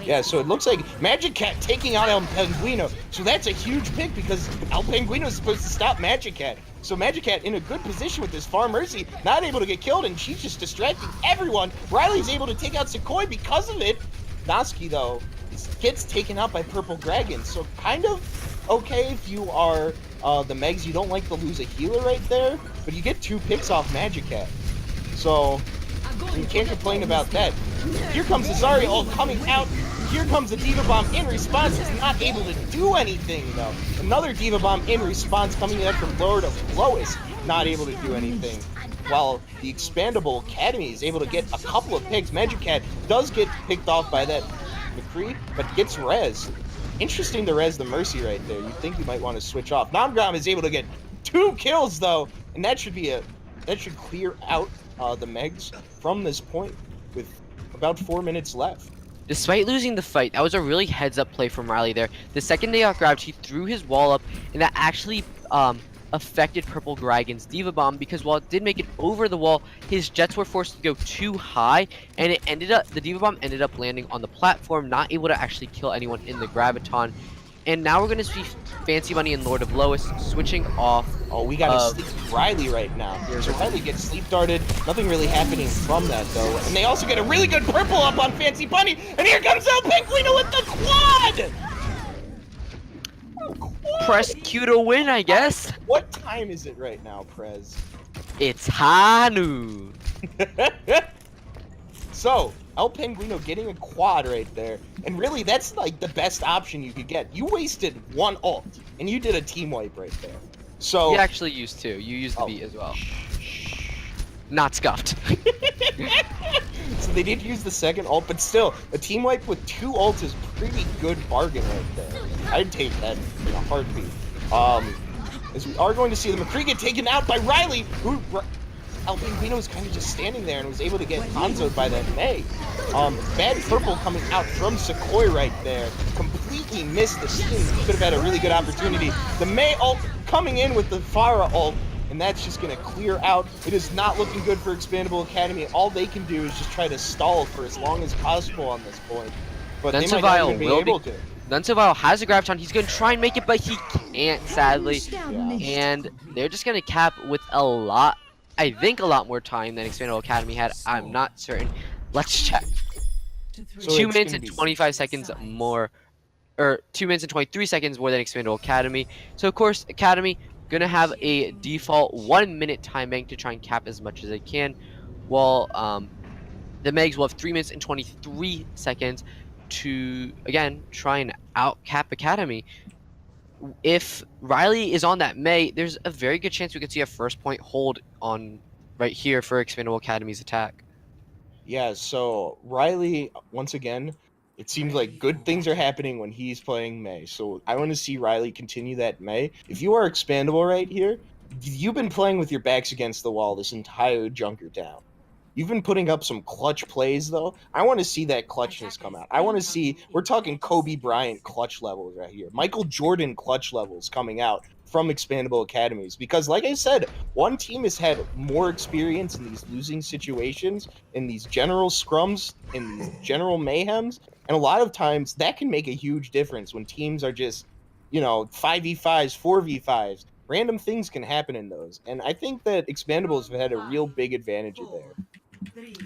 Yeah, so it looks like Magic Cat taking out El Penguino. So that's a huge pick because El Penguino is supposed to stop Magic Cat. So Magic Cat in a good position with this Farm Mercy, not able to get killed, and she's just distracting everyone. Riley's able to take out Sequoia because of it. Noski, though, gets taken out by Purple Dragon. So kind of okay if you are the Megs. You don't like to lose a healer right there, but you get 2 picks off Magic Cat. So you can't complain about that. Here comes the Zarya ult coming out. Here comes the Diva Bomb in response. It's not able to do anything, though. Another Diva Bomb in response coming in from Lord of Lois. Not able to do anything. While the Expandable Academy is able to get a couple of picks. Magic Cat does get picked off by that McCree, but gets res. Interesting to res the Mercy right there. You'd think you might want to switch off. Namgram is able to get 2 kills, though, and that should clear out the Megs from this point with about 4 minutes left. Despite losing the fight, that was a really heads-up play from Riley there. The second they got grabbed, he threw his wall up, and that actually affected Purple Dragon's Diva Bomb, because while it did make it over the wall, his jets were forced to go too high, and the Diva Bomb ended up landing on the platform, not able to actually kill anyone in the Graviton. And now we're going to see Fancy Bunny and Lord of Lois switching off. Oh, we got to sleep Riley right now. So Riley gets sleep darted. Nothing really happening from that, though. And they also get a really good purple up on Fancy Bunny. And here comes El Penguino with the quad! Press Q to win, I guess. What time is it right now, Prez? It's Hanu. So, El Penguino getting a quad right there. And really, that's like the best option you could get. You wasted one ult, and you did a team wipe right there. So, You actually used two. You used the beat as well. Not scuffed. So they did use the second ult, but still, a team wipe with 2 ults is pretty good bargain right there. I'd take that in a heartbeat. As we are going to see the McCree get taken out by Riley, who El Penguino was kind of just standing there and was able to get Hanzo'd by that May. Bad purple coming out from Sequoia right there. Completely missed the scene. Could have had a really good opportunity. The May ult coming in with the Pharah ult, and that's just going to clear out. It is not looking good for Expandable Academy. All they can do is just try to stall for as long as possible on this point. But they might not even be able to. Nunzavile has a Graviton. He's going to try and make it, but he can't, sadly. Yeah. And they're just going to cap with a lot, I think a lot more time than Expandable Academy had. I'm not certain. Let's check. So 2 it's minutes gonna and be 25 seconds more, or 2 minutes and 23 seconds more than Expandable Academy. So of course, Academy gonna have a default 1 minute time bank to try and cap as much as they can, while the Megs will have 3 minutes and 23 seconds to again try and out cap Academy. If Riley is on that May, there's a very good chance we could see a first point hold on right here for Expandable Academy's attack. Yeah, so Riley, once again, it seems like good things are happening when he's playing May. So I want to see Riley continue that May. If you are expandable right here, you've been playing with your backs against the wall this entire Junkertown. You've been putting up some clutch plays, though. I want to see that clutchness come out. I want to see, we're talking Kobe Bryant clutch levels right here. Michael Jordan clutch levels coming out from Expandable Academies. Because, like I said, one team has had more experience in these losing situations, in these general scrums, in these general mayhems. And a lot of times that can make a huge difference when teams are just, 5v5s, 4v5s. Random things can happen in those. And I think that Expandables have had a real big advantage there.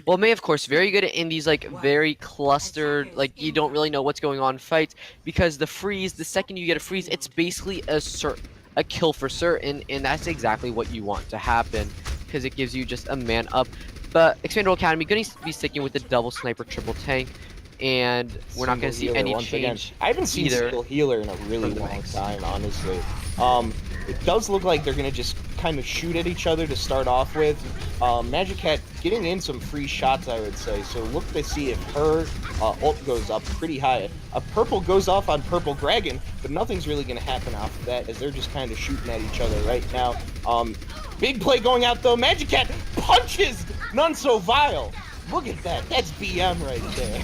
Well, May, of course, very good in these, like, very clustered, like, you don't really know what's going on fights, because the freeze, the second you get a freeze, it's basically a kill for certain, and that's exactly what you want to happen, because it gives you just a man up. But Expandable Academy going to be sticking with the double sniper, triple tank, and we're not going to see any change. I haven't seen either single healer in a really long time, honestly. It does look like they're going to just kind of shoot at each other to start off with. Magic Cat getting in some free shots, I would say. So look to see if her ult goes up pretty high. A purple goes off on Purple Dragon, but nothing's really going to happen off of that as they're just kind of shooting at each other right now. Big play going out, though. Magic Cat punches None So Vile. Look at that. That's BM right there.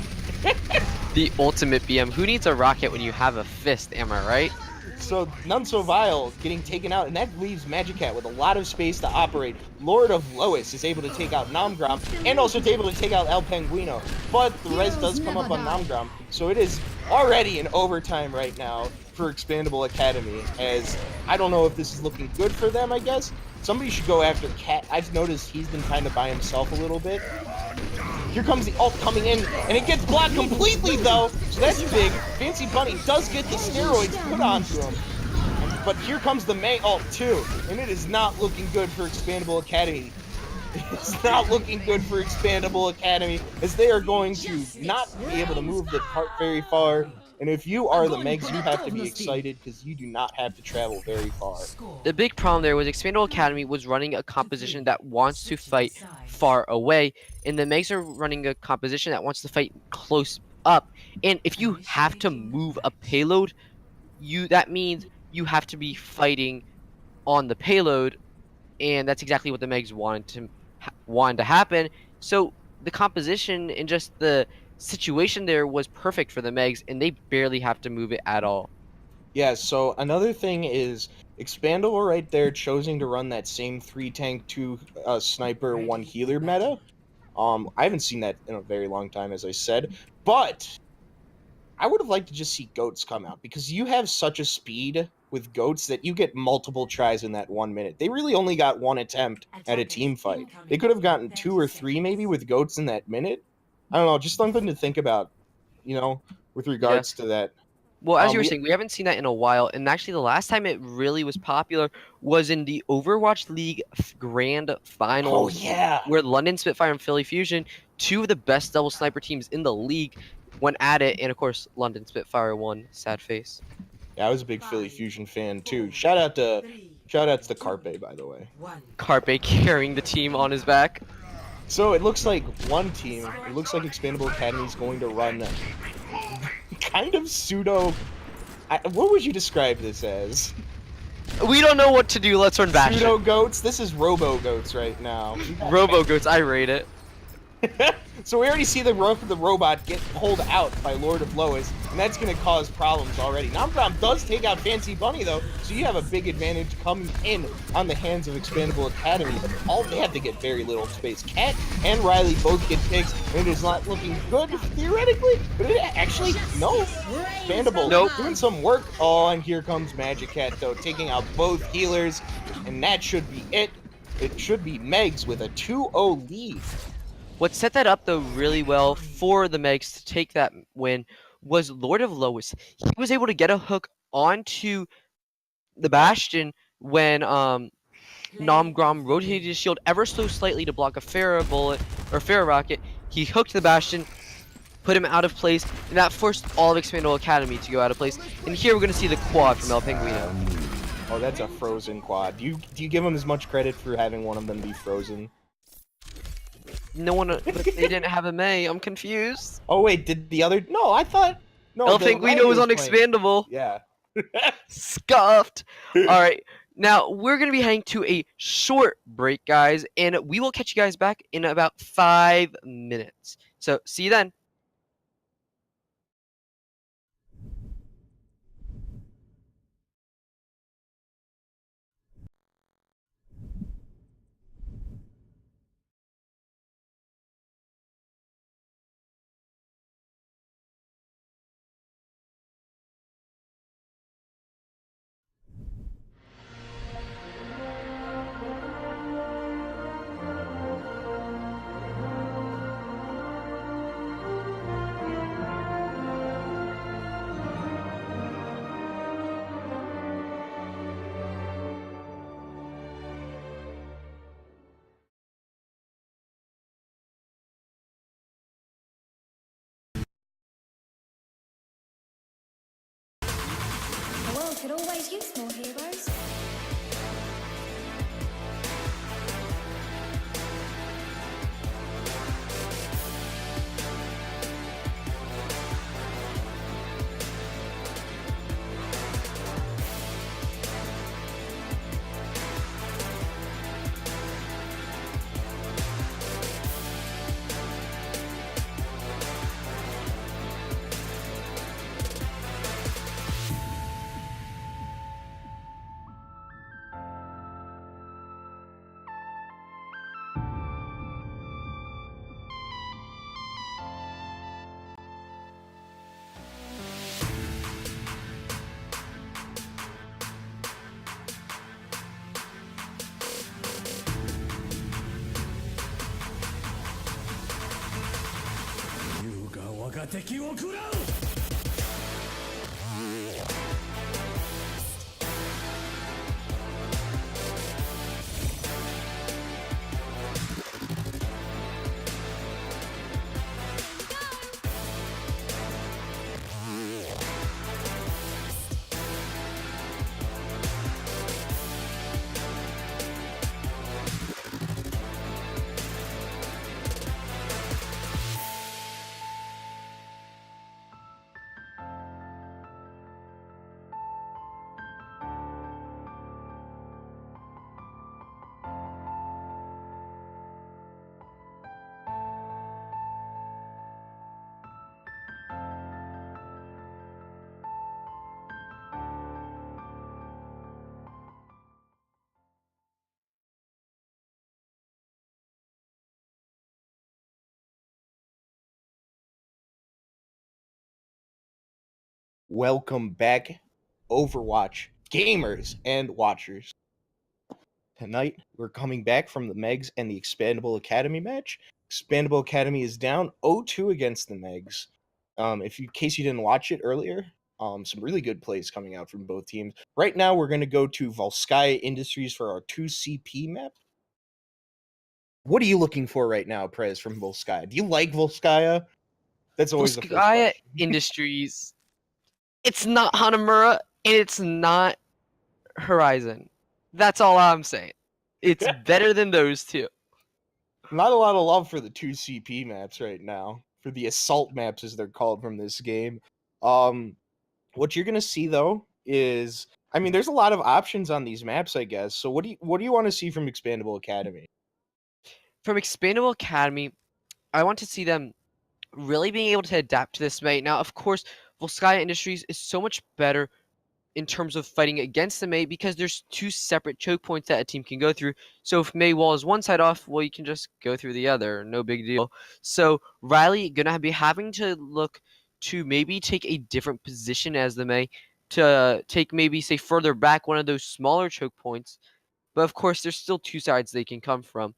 The ultimate BM. Who needs a rocket when you have a fist, am I right? So None So Vile getting taken out, and that leaves Magic Cat with a lot of space to operate. Lord of Lois is able to take out Namgram, and also able to take out El Penguino. But the res does come up on Namgram, so it is already in overtime right now for Expandable Academy, as I don't know if this is looking good for them, I guess. Somebody should go after Cat. I've noticed he's been kind of by himself a little bit. Here comes the ult coming in, and it gets blocked completely, though, so that's big. Fancy Bunny does get the steroids put onto him. But here comes the May ult, too, and it is not looking good for Expandable Academy. It's not looking good for Expandable Academy, as they are going to not be able to move the part very far. And if you are the Megs, you have to be excited because you do not have to travel very far. The big problem there was Expandable Academy was running a composition that wants to fight far away, and the Megs are running a composition that wants to fight close up. And if you have to move a payload, that means you have to be fighting on the payload, and that's exactly what the Megs wanted to happen. So the composition and just the situation there was perfect for the Megs, and they barely have to move it at all. Yeah, so another thing is Expandable right there choosing to run that same 3 tank, 2 sniper, 1 healer meta. I haven't seen that in a very long time, as I said, but I would have liked to just see Goats come out, because you have such a speed with Goats that you get multiple tries in that 1 minute. They really only got 1 attempt at a team fight. They could have gotten 2 or 3 maybe with Goats in that minute. I don't know, just something to think about, with regards to that. Well, as you were saying, we haven't seen that in a while, and actually the last time it really was popular was in the Overwatch League Grand Finals. Oh yeah, where London Spitfire and Philly Fusion, two of the best double sniper teams in the league, went at it, and of course London Spitfire won. Sad face. yeah, I was a big Philly Fusion fan too. Shout out to Carpe, by the way. Carpe carrying the team on his back. So it looks like one team. It looks like Expandable Academy is going to run kind of pseudo. What would you describe this as? We don't know what to do. Let's run Bastion. Pseudo goats. This is Robo goats right now. Robo goats. I rate it. So we already see the robot get pulled out by Lord of Lois, and that's going to cause problems already. Namcrom does take out Fancy Bunny, though, so you have a big advantage coming in on the hands of Expandable Academy, but all they have to get very little space. Cat and Riley both get picks, and it is not looking good, theoretically, but it actually, no. Expandable doing some work. Oh, and here comes Magic Cat, though, taking out both healers, and that should be it. It should be Megs with a 2-0 lead. What set that up, though, really well for the Megs to take that win was Lord of Lois. He was able to get a hook onto the Bastion when Nomgrom rotated his shield ever so slightly to block a Pharah bullet or Pharah rocket. He hooked the Bastion, put him out of place, and that forced all of Expandable Academy to go out of place. And here we're going to see the quad from El Penguino. Oh, that's a frozen quad. Do you give them as much credit for having one of them be frozen? No one, but they didn't have a May. I'm confused. Oh wait, did the other? No, I thought. No, El Penguino was on Expandable. Yeah. Scuffed. All right, now we're gonna be heading to a short break, guys, and we will catch you guys back in about 5 minutes. So see you then. The world could always use more heroes. Welcome back, Overwatch gamers and watchers. Tonight, we're coming back from the Megs and the Expandable Academy match. Expandable Academy is down 0-2 against the Megs. In case you didn't watch it earlier, Some really good plays coming out from both teams. Right now, we're going to go to Volskaya Industries for our 2CP map. What are you looking for right now, Prez, from Volskaya? Do you like Volskaya? That's always the first Volskaya question. Industries. It's not Hanamura and it's not Horizon. That's all I'm saying. It's better than those two. Not a lot of love for the 2CP maps right now, for the assault maps as they're called from this game. What you're gonna see though is, I mean, there's a lot of options on these maps, I guess. So what do you want to see from Expandable Academy? From ExPandable Academy, I want to see them really being able to adapt to this mate. Now, of course, Volskaya Industries is so much better in terms of fighting against the May because there's two separate choke points that a team can go through. So if May wall is one side off, well, you can just go through the other. No big deal. So Riley gonna be having to look to maybe take a different position as the May to take maybe say further back one of those smaller choke points. But of course, there's still two sides they can come from.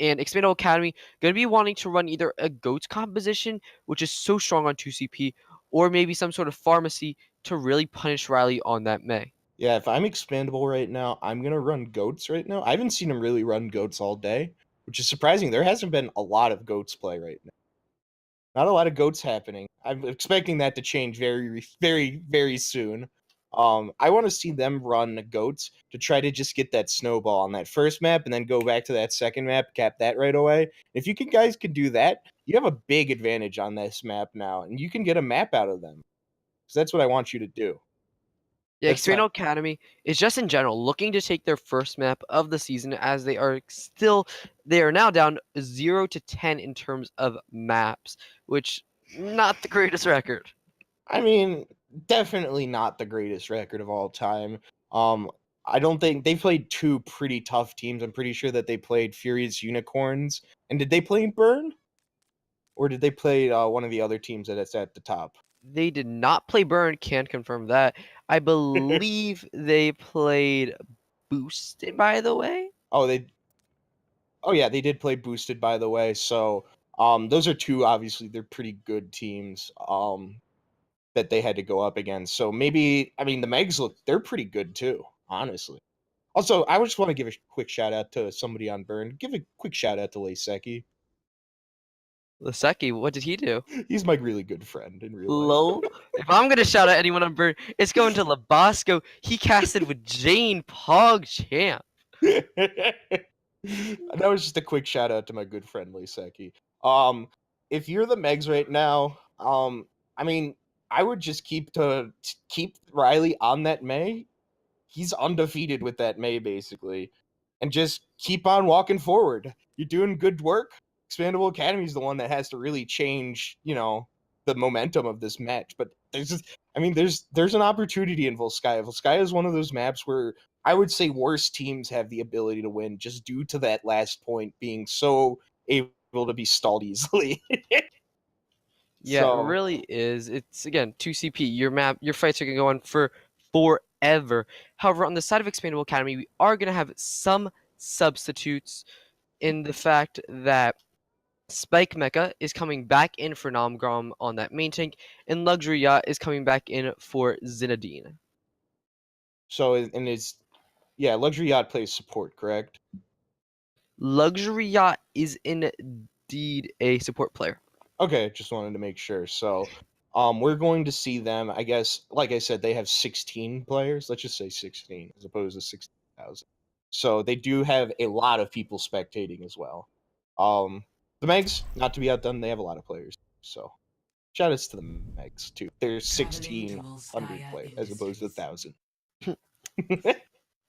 And ExPandable Academy going to be wanting to run either a GOATS composition, which is so strong on 2CP, or maybe some sort of pharmacy to really punish Riley on that May. Yeah, if I'm Expandable right now, I'm gonna run goats right now. I haven't seen him really run goats all day, which is surprising. There hasn't been a lot of goats play right now. Not a lot of goats happening. I'm expecting that to change very soon. I want to see them run goats to try to just get that snowball on that first map and then go back to that second map, cap that right away. If you guys can do that, you have a big advantage on this map now, and you can get a map out of them. So that's what I want you to do. Yeah, That's not. ExPandable Academy is just in general looking to take their first map of the season as they are now down 0 to 10 in terms of maps, which not the greatest record. I mean, definitely not the greatest record of all time. Um, I don't think they played two pretty tough teams. I'm pretty sure that they played Furious Unicorns. And did they play Burn? Or did they play one of the other teams that's at the top? They did not play Burn, can't confirm that. I believe they played Boosted, by the way. Oh, yeah, they did play Boosted, by the way. So those are two, obviously, they're pretty good teams that they had to go up against. So maybe, I mean, the Megs they're pretty good too, honestly. Also, I just want to give a quick shout out to somebody on Burn. Give a quick shout out to Leiseki. Laseki, what did he do? He's my really good friend in real life. Lol. If I'm gonna shout out anyone on Burn, it's going to Labasco. He casted with Jane Pog Champ. That was just a quick shout out to my good friend Leiseki. If you're the Megs right now, I mean, I would just keep Riley on that May. He's undefeated with that May basically, and just keep on walking forward. You're doing good work. Expandable Academy is the one that has to really change, the momentum of this match. But there's an opportunity in Volskaya. Volskaya is one of those maps where I would say worse teams have the ability to win just due to that last point being so able to be stalled easily. Yeah, it So really is. It's again 2CP. Your fights are gonna go on for forever. However, on the side of Expandable Academy, we are gonna have some substitutes in the fact that Spike Mecha is coming back in for Namgrom on that main tank, and Luxury Yacht is coming back in for Zinedine. and it's yeah, Luxury Yacht plays support, correct? Luxury Yacht is indeed a support player. Okay, just wanted to make sure. So, we're going to see them. I guess, like I said, they have 16 players. Let's just say 16 as opposed to 16,000. So they do have a lot of people spectating as well. The Megs, not to be outdone, they have a lot of players. So, shout outs to the Megs too. There's 1,600 players as opposed to 1,000.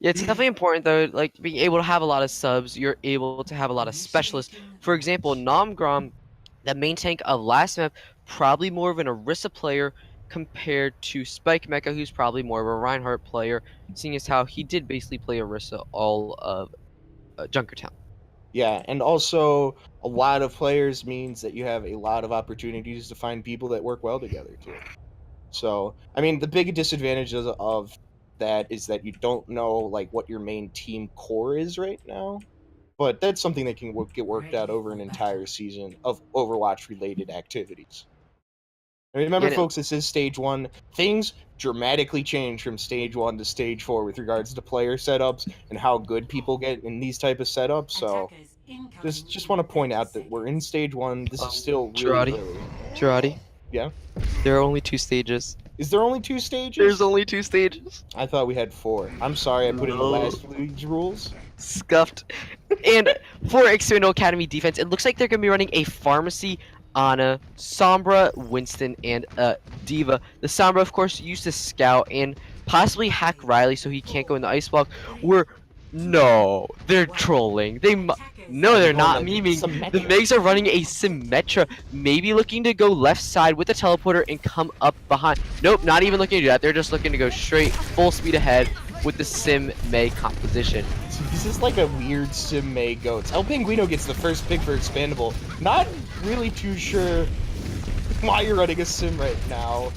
Yeah, it's definitely important though, like being able to have a lot of subs, you're able to have a lot of specialists. For example, Namgrom, the main tank of last map, probably more of an Orisa player compared to Spike Mecha, who's probably more of a Reinhardt player, seeing as how he did basically play Orisa all of Junkertown. Yeah, and also a lot of players means that you have a lot of opportunities to find people that work well together too. So, I mean, the big disadvantage of that is that you don't know like what your main team core is right now. But that's something that can get worked out over an entire season of Overwatch related activities. And remember, Yeah, folks, this is stage 1. Things dramatically change from stage 1 to stage 4 with regards to player setups and how good people get in these type of setups. So just want to point out that we're in stage 1. This is still really Jarate. early. Jarate. Yeah. There are only 2 stages. Is there only 2 stages? There's only 2 stages. I thought we had 4. I'm sorry, I put in the No. last league's rules. Scuffed. And for ExPandable Academy defense, it looks like they're going to be running a Pharmacy, Ana, Sombra, Winston, and Diva. The Sombra, of course, used to scout and possibly hack Riley so he can't go in the ice block. No, they're trolling. No, they're not memeing. The Megs are running a Symmetra, maybe looking to go left side with the teleporter and come up behind. Nope, not even looking to do that. They're just looking to go straight, full speed ahead with the Sim May composition. This is like a weird Sim May goats. El Penguino gets the first pick for Expandable. Not really too sure why you're running a Sim right now.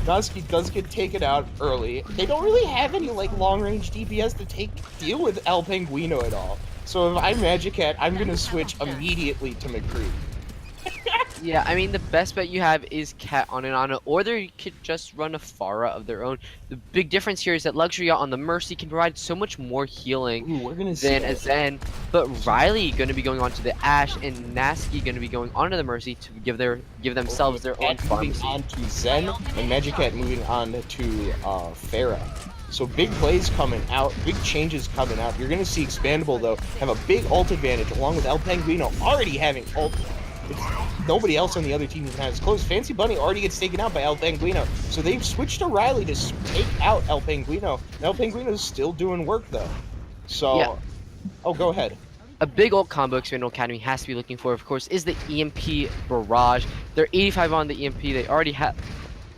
Noski does get taken out early. They don't really have any like long-range DPS to deal with El Penguino at all. So if I'm Magic Cat, I'm gonna switch immediately to McCree. Yeah, I mean, the best bet you have is Cat on and on, or they could just run a Pharah of their own. The big difference here is that Luxury on the Mercy can provide so much more healing than a Zen, but Riley going to be going on to the Ashe, and Naski going to be going onto the Mercy to give themselves their own pharmacy. Moving on to Zen, and Magic Cat moving on to Pharah. So big plays coming out, big changes coming out. You're going to see Expandable, though, have a big ult advantage, along with El Penguino already having ult. Nobody else on the other team even has close. Fancy Bunny already gets taken out by El Penguino, so they've switched to Riley to take out El Penguino. And El Penguino's still doing work, though. So, yeah. Oh, go ahead. A big ult combo Expandable Academy has to be looking for, of course, is the EMP Barrage. They're 85 on the EMP. They already have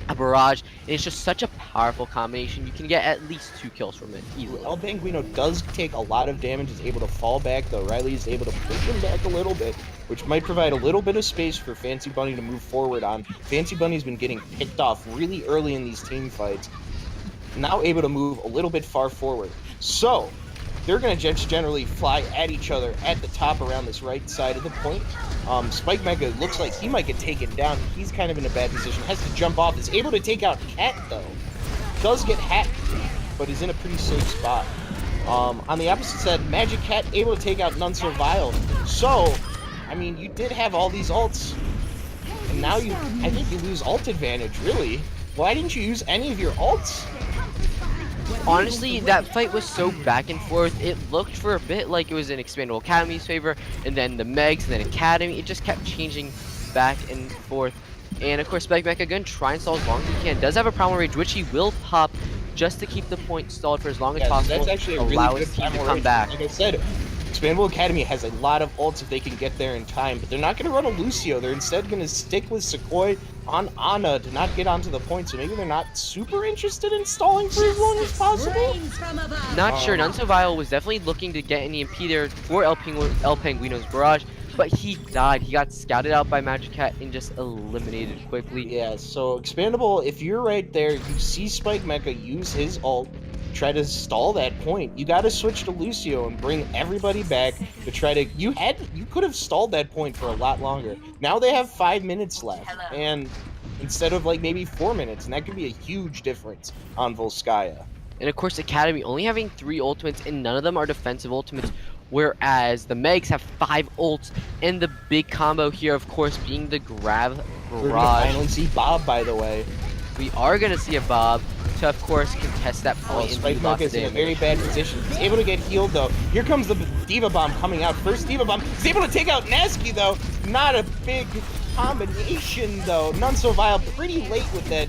a Barrage, and it's just such a powerful combination. You can get at least 2 kills from it easily. El Penguino does take a lot of damage, is able to fall back, though Riley is able to push him back a little bit, which might provide a little bit of space for Fancy Bunny to move forward on. Fancy Bunny's been getting picked off really early in these team fights, now able to move a little bit far forward. So, they're going to just generally fly at each other at the top around this right side of the point. Spike Mega looks like he might get taken down. He's kind of in a bad position. Has to jump off. Is able to take out Cat, though. Does get hacked, but is in a pretty safe spot. On the opposite side, Magic Cat able to take out None So Vile. So, I mean, you did have all these ults, and now I think you lose ult advantage, really. Why didn't you use any of your ults? Honestly, that fight was so back and forth. It looked for a bit like it was in Expandable Academy's favor, and then the Megs, and then Academy. It just kept changing back and forth. And of course, Spike Mecha gonna try and stall as long as he can. Does have a Primal Rage, which he will pop just to keep the point stalled for as long as possible. That's actually a really allow good his team to Primal come Rage. back. Like I said, Expandable Academy has a lot of ults if they can get there in time, but they're not going to run a Lucio. They're instead going to stick with Sequoia on Ana to not get onto the point, so maybe they're not super interested in stalling for as long as possible. Not sure. None So Vile was definitely looking to get an EMP there for El Penguino's Barrage, but he died. He got scouted out by Magic Cat and just eliminated quickly. Yeah, so Expandable, if you're right there, you see Spike Mecha use his ult, try to stall that point. You got to switch to Lucio and bring everybody back to try to. You could have stalled that point for a lot longer. Now they have 5 minutes left, and instead of like maybe 4 minutes, and that could be a huge difference on Volskaya. And of course, Academy only having 3 ultimates, and none of them are defensive ultimates. Whereas the Megs have 5 ults, and the big combo here, of course, being the Grab Barrage. We're gonna finally see Bob, by the way. We are gonna see a Bob to, of course, contest that point. Spike Mega's in a very bad position. He's able to get healed, though. Here comes the Diva Bomb coming out. First Diva Bomb. He's able to take out Naski, though. Not a big combination, though. None So Vile pretty late with that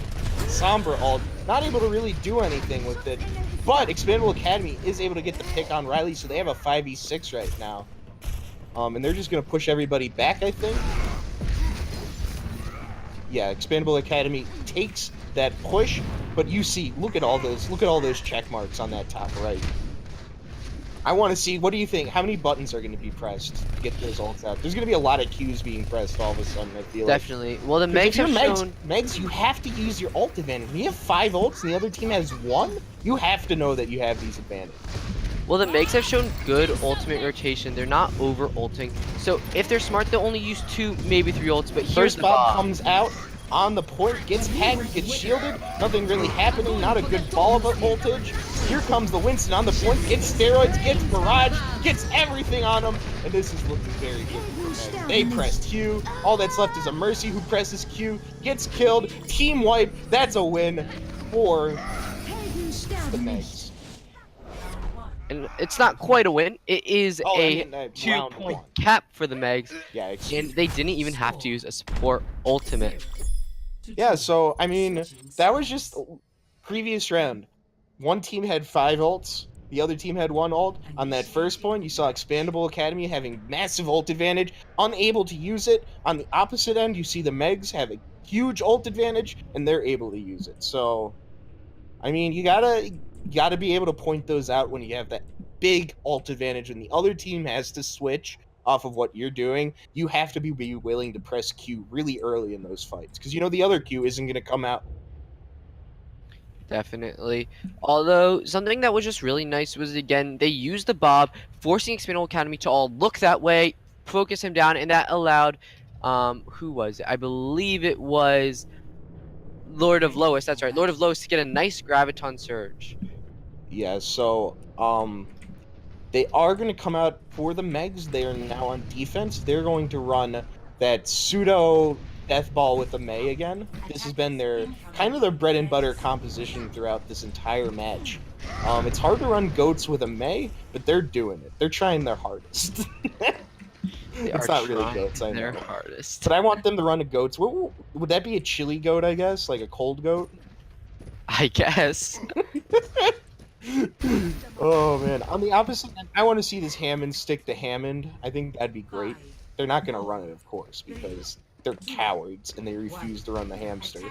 Sombra ult. Not able to really do anything with it. But Expandable Academy is able to get the pick on Riley, so they have a 5v6 right now. And they're just going to push everybody back, I think. Yeah, Expandable Academy takes that push, but you see, look at all those check marks on that top right. I want to see, what do you think? How many buttons are going to be pressed to get those ults out? There's going to be a lot of Qs being pressed all of a sudden, I feel Definitely. Well, the Megs have shown... Megs, you have to use your ult advantage. When you have 5 ults and the other team has 1, you have to know that you have these advantages. Well, the Megs have shown good ultimate rotation. They're not over ulting. So if they're smart, they'll only use 2, maybe 3 ults. But here's First the Bob bomb. comes out on the point, gets hacked, gets shielded, nothing really happening, not a good ball of voltage. Here comes the Winston on the point, gets steroids, gets barrage, gets everything on him, and this is looking very good for Megs. They pressed Q, all that's left is a Mercy who presses Q, gets killed, team wipe, that's a win for the Megs. And it's not quite a win. It is a round 2-point 1. cap for the Megs. Yeah, And they didn't even have to use a support ultimate. Yeah, so, I mean, that was just previous round. One team had 5 ults, the other team had 1 ult. On that first point, you saw ExPandable Academy having massive ult advantage, unable to use it. On the opposite end, you see the Megs have a huge ult advantage, and they're able to use it. So, I mean, you gotta be able to point those out when you have that big ult advantage, when the other team has to switch off of what you're doing. You have to be willing to press Q really early in those fights, because you know the other Q isn't going to come out. Definitely. Although, something that was just really nice was, again, they used the Bob, forcing ExPandable Academy to all look that way, focus him down, and that allowed, who was it? I believe it was Lord of Lois. That's right, Lord of Lois to get a nice Graviton Surge. Yeah, so, they are going to come out for the Megs. They are now on defense. They're going to run that pseudo death ball with the Mei again. This has been their kind of their bread and butter composition throughout this entire match. It's hard to run goats with a Mei, but they're doing it. They're trying their hardest. It's not really goats, I know. Their hardest. But I want them to run a goats. Would that be a chili goat, I guess? Like a cold goat? I guess. Oh man, on the opposite end, I want to see this Hammond stick to Hammond. I think that'd be great. They're not going to run it, of course, because they're cowards and they refuse to run the hamster.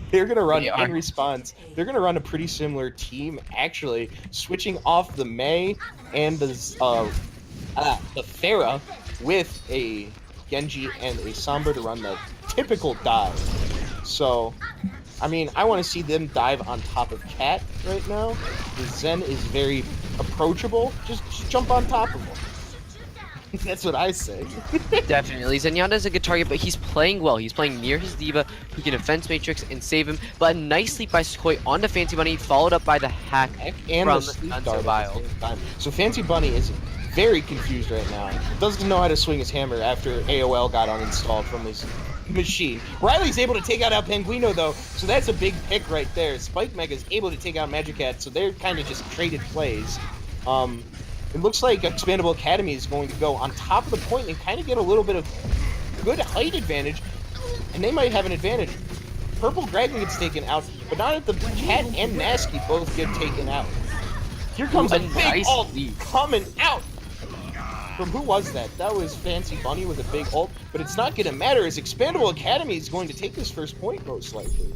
They're going to run in response. They're going to run a pretty similar team, actually, switching off the Mei and the Pharah with a Genji and a Sombra to run the typical dive. So, I mean, I want to see them dive on top of Cat right now. The Zen is very approachable. Just jump on top of him. That's what I say. Definitely. Zenyatta's a good target, but he's playing well. He's playing near his diva, who can defense matrix and save him. But a nice leap by Sequoia onto Fancy Bunny, followed up by the hack and from the sleep dart at the same time. So Fancy Bunny is very confused right now. Doesn't know how to swing his hammer after AOL got uninstalled from his machine. Riley's able to take out El Penguino though, so that's a big pick right there. Spike Mega's able to take out Magicat, so they're kind of just traded plays. It looks like ExPandable Academy is going to go on top of the point and kind of get a little bit of good height advantage, and they might have an advantage. Purple Dragon gets taken out, but not at the Cat and Nasky both get taken out. Here comes a big ult coming out. From who was that? That was Fancy Bunny with a big ult, but it's not going to matter as ExPandable Academy is going to take this first point most likely.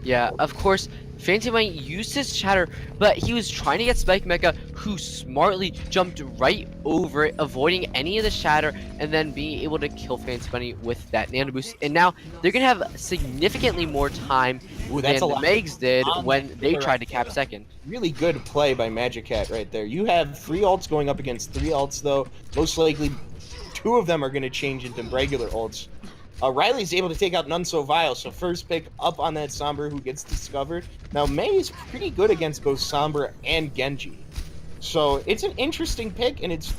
Yeah, of course, Fancy Bunny used his shatter, but he was trying to get Spike Mecha, who smartly jumped right over it, avoiding any of the shatter, and then being able to kill Fancy Bunny with that nano boost. And now they're going to have significantly more time than the Megs did when they tried to cap second. Really good play by Magic Cat right there. You have 3 ults going up against 3 ults, though. Most likely, 2 of them are going to change into regular ults. Riley's able to take out None So Vile, so first pick up on that Sombra who gets discovered. Now, Mei is pretty good against both Sombra and Genji. So, it's an interesting pick, and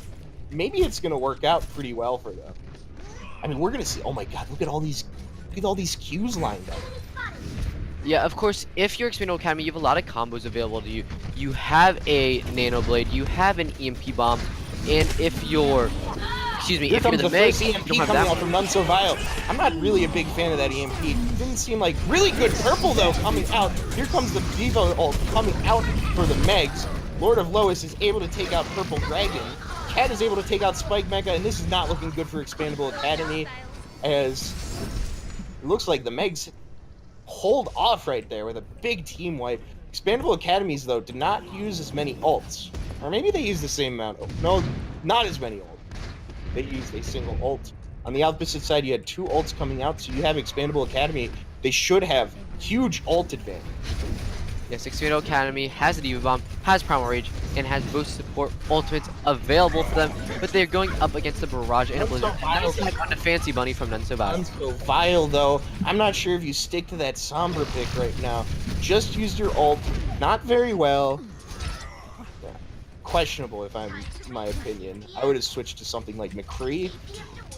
maybe it's going to work out pretty well for them. I mean, we're going to see, oh my god, look at all these Qs lined up. Yeah, of course, if you're ExPandable Academy, you have a lot of combos available to you. You have a Nano Blade, you have an EMP Bomb, and if you're... Excuse me, if you're the Megs, EMP coming out from None So Vile. I'm not really a big fan of that EMP. It didn't seem like really good purple though coming out. Here comes the Diva ult coming out for the Megs. Lord of Lois is able to take out Purple Dragon. Cat is able to take out Spike Mecha, and this is not looking good for ExPandable Academy, as it looks like the Megs hold off right there with a big team wipe. ExPandable Academies though did not use as many ults, or maybe they used the same amount. No, not as many ults. They used a single ult. On the opposite side, you had 2 ults coming out, so you have ExPandable Academy. They should have huge ult advantage. Yes, ExPandable Academy has a Diva Bomb, has Primal Rage, and has both support ultimates available for them, but they're going up against the Barrage and a Blizzard. Nice hit on the Fancy Bunny from None So Vile. None So Vile, though. I'm not sure if you stick to that Sombra pick right now. Just used your ult. Not very well. Yeah. Questionable, if I'm in my opinion. I would have switched to something like McCree.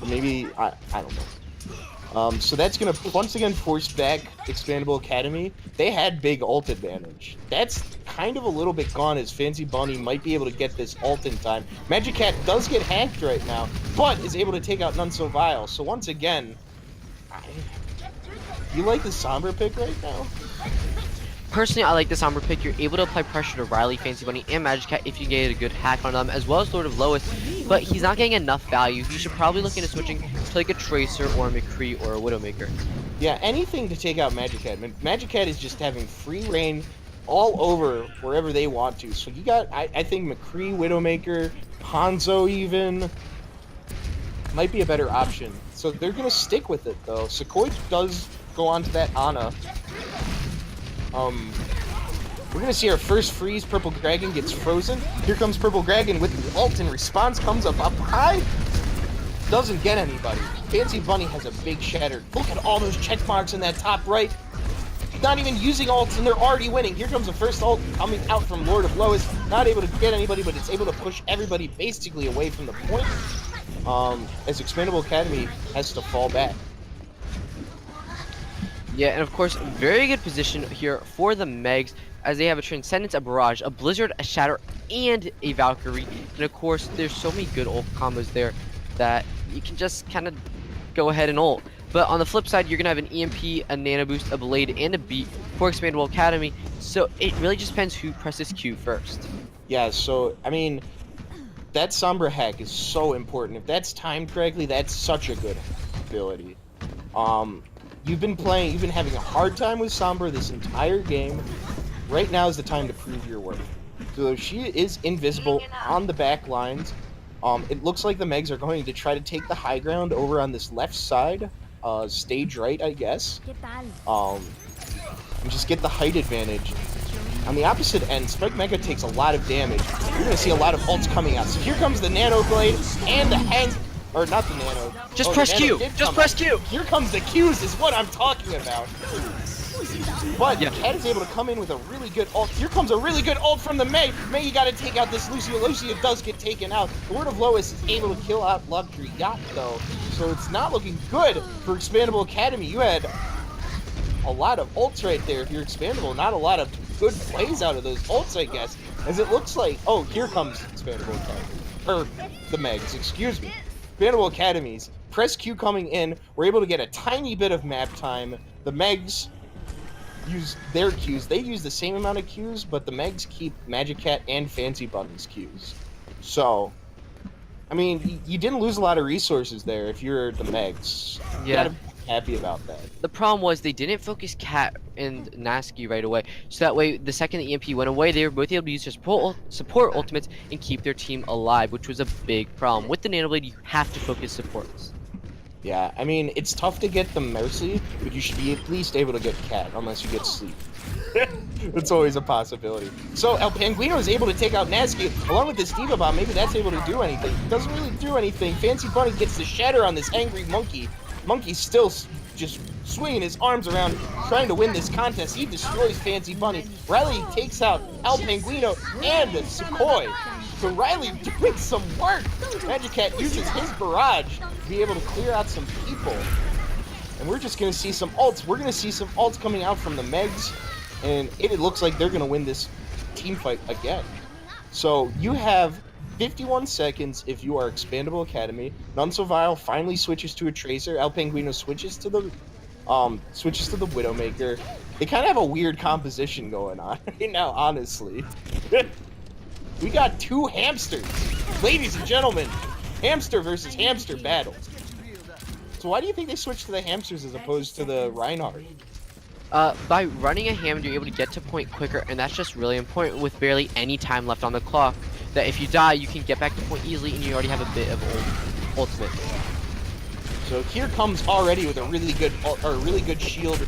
Or maybe, I don't know. So that's going to once again force back ExPandable Academy. They had big ult advantage. That's kind of a little bit gone as Fancy Bunny might be able to get this ult in time. Magic Cat does get hacked right now, but is able to take out None So Vile. So once again, you like the Sombra pick right now? Personally, I like the Sombra pick. You're able to apply pressure to Riley, Fancy Bunny, and Magic Cat if you get a good hack on them, as well as Lord of Lois, but he's not getting enough value. You should probably look into switching to like a Tracer or a McCree or a Widowmaker. Yeah, anything to take out Magic Cat. Magic Cat is just having free reign all over wherever they want to. So you got, I think McCree, Widowmaker, Hanzo even might be a better option. So they're going to stick with it, though. Sequoia does go on to that Ana. We're gonna see our first freeze. Purple Dragon gets frozen. Here comes Purple Dragon with the ult in response. Comes up high. Doesn't get anybody. Fancy Bunny has a big shatter. Look at all those check marks in that top right. Not even using ults and they're already winning. Here comes the first ult coming out from Lord of Lois. Not able to get anybody, but it's able to push everybody basically away from the point. As ExPandable Academy has to fall back. Yeah, and of course, very good position here for the Megs, as they have a Transcendence, a Barrage, a Blizzard, a Shatter, and a Valkyrie. And of course, there's so many good ult combos there that you can just kind of go ahead and ult. But on the flip side, you're going to have an EMP, a Nano Boost, a Blade, and a Beat for ExPandable Academy. So it really just depends who presses Q first. Yeah, so, I mean, that Sombra hack is so important. If that's timed correctly, that's such a good ability. You've been having a hard time with Sombra this entire game. Right now is the time to prove your worth. So she is invisible on the back lines. It looks like the Megs are going to try to take the high ground over on this left side, stage right, I guess. And just get the height advantage. On the opposite end, Spike Mega takes a lot of damage. You're going to see a lot of ults coming out. So here comes the Nano Blade and the Hang... Or not the Nano. Just press Q! Just press Q! Here comes the Qs is what I'm talking about. But yeah, Cat is able to come in with a really good ult. Here comes a really good ult from the May. May, you gotta take out this Lucia. Lucia does get taken out. The Lord of Lois is able to kill out Luxury Yacht, though. So it's not looking good for ExPandable Academy. You had a lot of ults right there if you're ExPandable. Not a lot of good plays out of those ults, I guess. As it looks like... Oh, here comes ExPandable Academy. Or the Megs, excuse me. ExPandable Academies. Press Q coming in. We're able to get a tiny bit of map time. The Megs use their Qs. They use the same amount of Qs, but the Megs keep Magic Cat and Fancy Bunny's Qs. So, I mean, you didn't lose a lot of resources there if you're the Megs. Yeah. You gotta be happy about that. The problem was they didn't focus Cat and Nasky right away, so that way the second the EMP went away, they were both able to use their support ultimates and keep their team alive, which was a big problem. With the Nano Blade, you have to focus supports. Yeah, I mean, it's tough to get the Mercy, but you should be at least able to get Cat, unless you get Sleep. It's always a possibility. So, El Penguino is able to take out Nasky, along with this Diva Bomb. Maybe that's able to do anything. Doesn't really do anything. Fancy Bunny gets the Shatter on this angry Monkey. Monkey's still just swinging his arms around, trying to win this contest. He destroys Fancy Bunny. Riley takes out El Penguino and Sequoia. So Riley doing some work. Magic Cat uses his barrage to be able to clear out some people. And we're just going to see some ults. We're going to see some ults coming out from the Megs. And it looks like they're going to win this team fight again. So you have 51 seconds if you are ExPandable Academy. None So Vile finally switches to a Tracer. El Penguino switches to the Widowmaker. They kind of have a weird composition going on right now, honestly. We got two hamsters. Ladies and gentlemen, hamster versus hamster battle. So why do you think they switched to the hamsters as opposed to the Reinhardt? By running a hammer, you're able to get to point quicker, and that's just really important with barely any time left on the clock. That if you die, you can get back to point easily, and you already have a bit of ultimate. So here comes already with a really good shield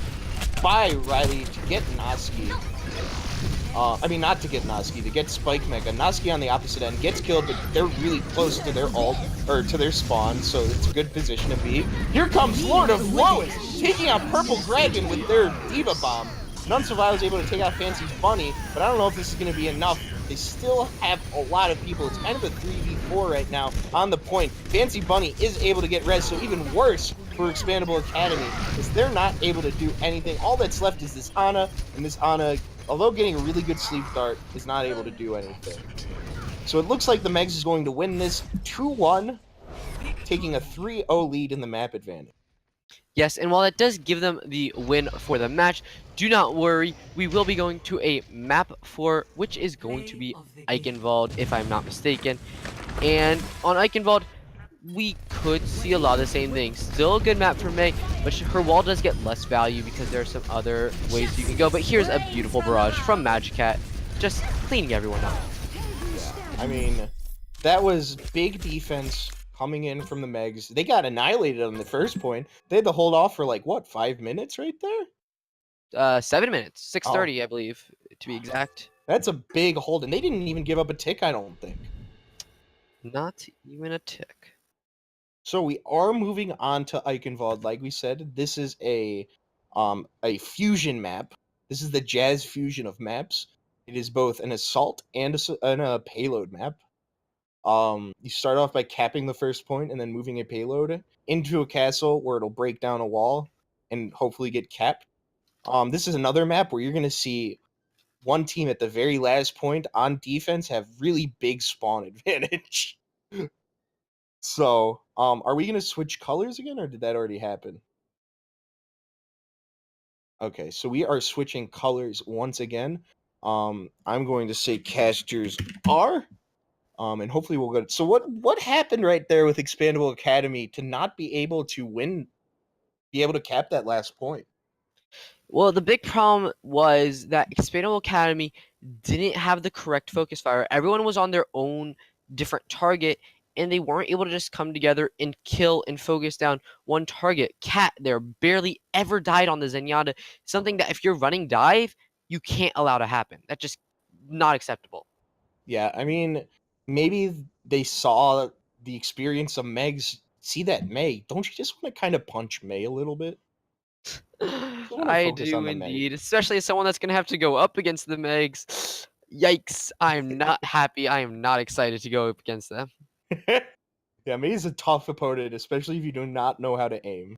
by Riley to get Nasky. I mean, not to get Noski, to get Spike Mecha. Noski on the opposite end gets killed, but they're really close to their ult, or to their spawn, so it's a good position to be. Here comes Lord of Lois, taking out Purple Dragon with their Diva Bomb. Nunsurvival was able to take out Fancy Bunny, but I don't know if this is going to be enough. They still have a lot of people. It's kind of a 3v4 right now on the point. Fancy Bunny is able to get res, so even worse for ExPandable Academy is they're not able to do anything. All that's left is this Ana, and this Ana, although getting a really good sleep dart, is not able to do anything. So it looks like the Megs is going to win this 2-1, taking a 3-0 lead in the map advantage. Yes, and while that does give them the win for the match, do not worry. We will be going to a map for which is going to be Eichenwalde, if I'm not mistaken. And on Eichenwalde, we could see a lot of the same things. Still a good map for Meg, but her wall does get less value because there are some other ways you can go. But here's a beautiful barrage from Magicat, just cleaning everyone up. Yeah, I mean, that was big defense coming in from the Megs. They got annihilated on the first point. They had to hold off for like, what, 5 minutes right there? 7 minutes, 6:30, I believe, to be exact. That's a big hold, and they didn't even give up a tick, I don't think. Not even a tick. So we are moving on to Eichenwalde. Like we said, this is a fusion map. This is the Jazz fusion of maps. It is both an assault and a payload map. You start off by capping the first point and then moving a payload into a castle where it'll break down a wall and hopefully get capped. This is another map where you're going to see one team at the very last point on defense have really big spawn advantage. So, are we going to switch colors again, or did that already happen? Okay, so we are switching colors once again. I'm going to say casters are. And hopefully we'll go. So what happened right there with ExPandable Academy to not be able to win, be able to cap that last point? Well, the big problem was that ExPandable Academy didn't have the correct focus fire. Everyone was on their own different target, and they weren't able to just come together and kill and focus down one target. Cat there barely ever died on the Zenyatta. Something that if you're running dive, you can't allow to happen. That's just not acceptable. Yeah, I mean, maybe they saw the experience of Megs. See that May? Don't you just want to kind of punch May a little bit? I do indeed, especially as someone that's going to have to go up against the Megs. Yikes, I'm not happy. I am not excited to go up against them. Yeah, May is a tough opponent, especially if you do not know how to aim.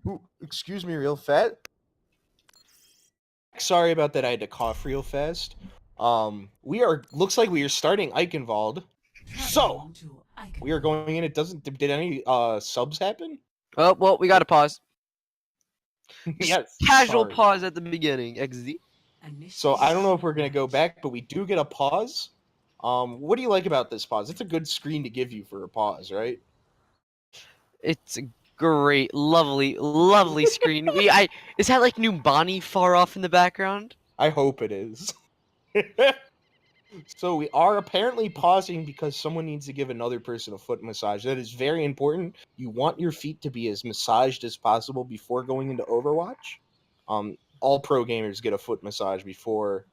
Ooh, excuse me real fast. Sorry about that, I had to cough real fast. Looks like we are starting Eichenwalde. So, we are going in. Did any subs happen? Oh, well, we got to pause. Yes. Casual sorry. pause at the beginning, XZ. So, I don't know if we're going to go back, but we do get a pause. What do you like about this pause? It's a good screen to give you for a pause, right? It's a great, lovely, lovely screen. Is that like Numbani far off in the background? I hope it is. So we are apparently pausing because someone needs to give another person a foot massage. That is very important. You want your feet to be as massaged as possible before going into Overwatch. All pro gamers get a foot massage before.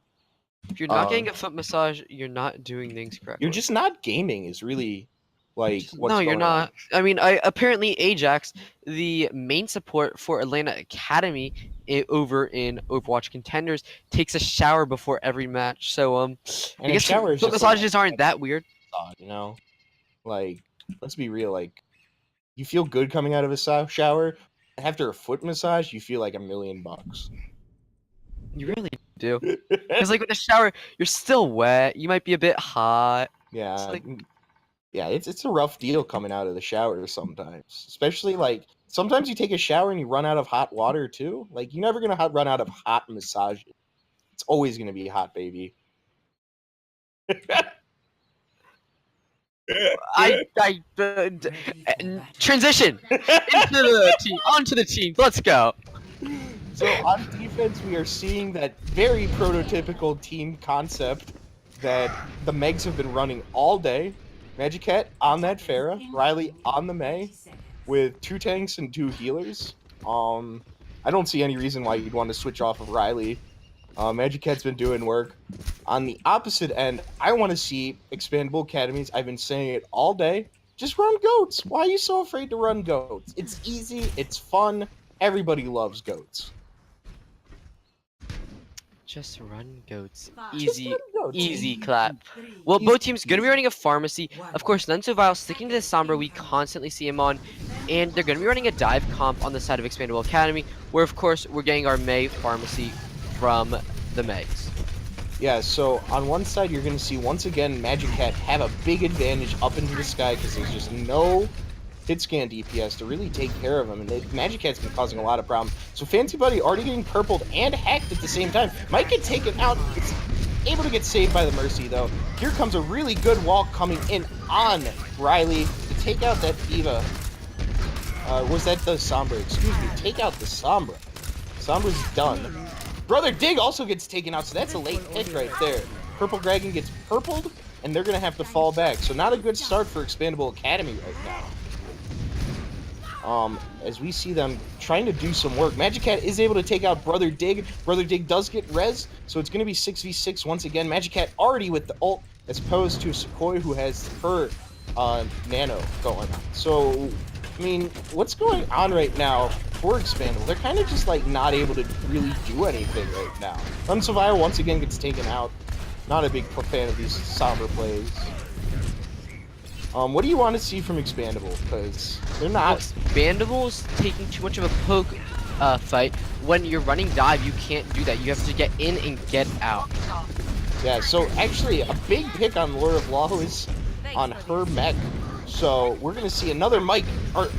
If you're not getting a foot massage, you're not doing things correctly. You're just not gaming is really like what's No, you're going not. on. I mean, apparently Ajax, the main support for Atlanta Academy over in Overwatch Contenders, takes a shower before every match. So I guess foot massages aren't that weird. You know, like let's be real. Like you feel good coming out of a shower. After a foot massage, you feel like $1 million. You really do. Because like with a shower, you're still wet. You might be a bit hot. Yeah. Yeah, it's a rough deal coming out of the shower sometimes. Especially like sometimes you take a shower and you run out of hot water too. Like you're never gonna run out of hot massages. It's always gonna be hot, baby. Transition into the team, onto the team. Let's go. So on defense, we are seeing that very prototypical team concept that the Megs have been running all day. Magicat on that Pharah, Riley on the Mei, with 2 tanks and 2 healers. I don't see any reason why you'd want to switch off of Riley. Magic Cat's been doing work. On the opposite end, I want to see expandable academies. I've been saying it all day. Just run goats. Why are you so afraid to run goats? It's easy. It's fun. Everybody loves goats. Just run goats. Just Easy, run goats. easy clap. Well, both teams going to be running a pharmacy. Of course, None So Vile sticking to the Sombra we constantly see him on. And they're going to be running a dive comp on the side of Expandable Academy, where, of course, we're getting our May pharmacy from the Megs. Yeah, so on one side, you're going to see, once again, Magic Cat have a big advantage up into the sky because there's just no hit scan DPS to really take care of him, and Magic Cat's been causing a lot of problems. So Fancy Buddy already getting purpled and hacked at the same time. Might get taken out. It's able to get saved by the Mercy, though. Here comes a really good wall coming in on Riley to take out that Diva. Was that the Sombra? Excuse me. Take out the Sombra. Sombra's done. Brother Dig also gets taken out, so that's a late pick right there. Purple Dragon gets purpled, and they're going to have to fall back. So not a good start for Expandable Academy right now. As we see them trying to do some work. Magic Cat is able to take out Brother Dig. Brother Dig does get res, so it's going to be 6v6 once again. Magic Cat already with the ult, as opposed to Sequoia, who has her nano going on. So, I mean, what's going on right now for Expandable? They're kind of just, like, not able to really do anything right now. Unsurvivor once again gets taken out. Not a big fan of these somber plays. What do you want to see from Expandable? Because they're not... Expandable's taking too much of a poke fight. When you're running dive, you can't do that. You have to get in and get out. Yeah, so actually, a big pick on Lord of Law is on her mech. So we're going to see another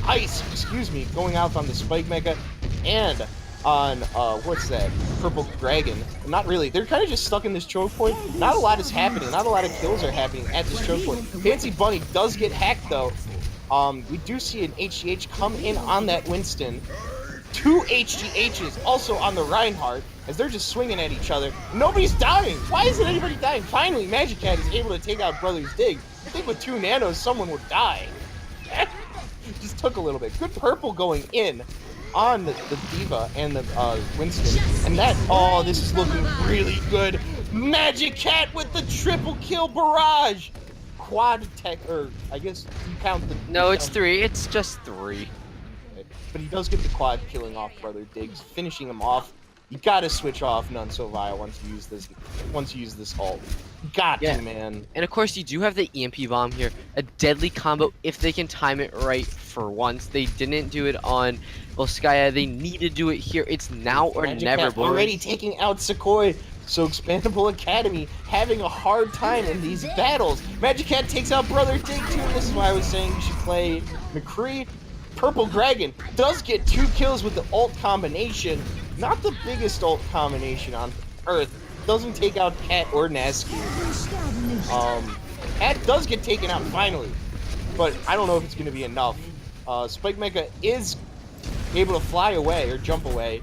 Ice, excuse me, going out on the Spike Mecha and on, what's that, Purple Dragon. Not really. They're kind of just stuck in this choke point. Not a lot is happening. Not a lot of kills are happening at this choke point. Fancy Bunny does get hacked, though. We do see an HGH come in on that Winston. 2 HGHs also on the Reinhardt as they're just swinging at each other. Nobody's dying. Why isn't anybody dying? Finally, Magic Cat is able to take out Brother's Dig. I think with 2 nanos, someone would die. Just took a little bit. Good purple going in on the Diva and the Winston. And that, oh, this is looking really good. Magic Cat with the triple kill barrage. Quad tech, or I guess you count the... No, it's 3. It's just 3. But he does get the quad killing off Brother Diggs, finishing him off. You gotta switch off None So Vile once you use this ult. Got to, man. And of course, you do have the EMP bomb here. A deadly combo if they can time it right for once. They didn't do it on Volskaya. They need to do it here. It's now or Magic never, Cat boys. already taking out Sequoia. So Expandable Academy having a hard time in these battles. Magic Cat takes out Brother Dig too. This is why I was saying you should play McCree. Purple Dragon does get 2 kills with the ult combination. Not the biggest ult combination on Earth. Doesn't take out Cat or Nasky. Cat does get taken out finally, but I don't know if it's going to be enough. Spike Mecha is able to fly away or jump away.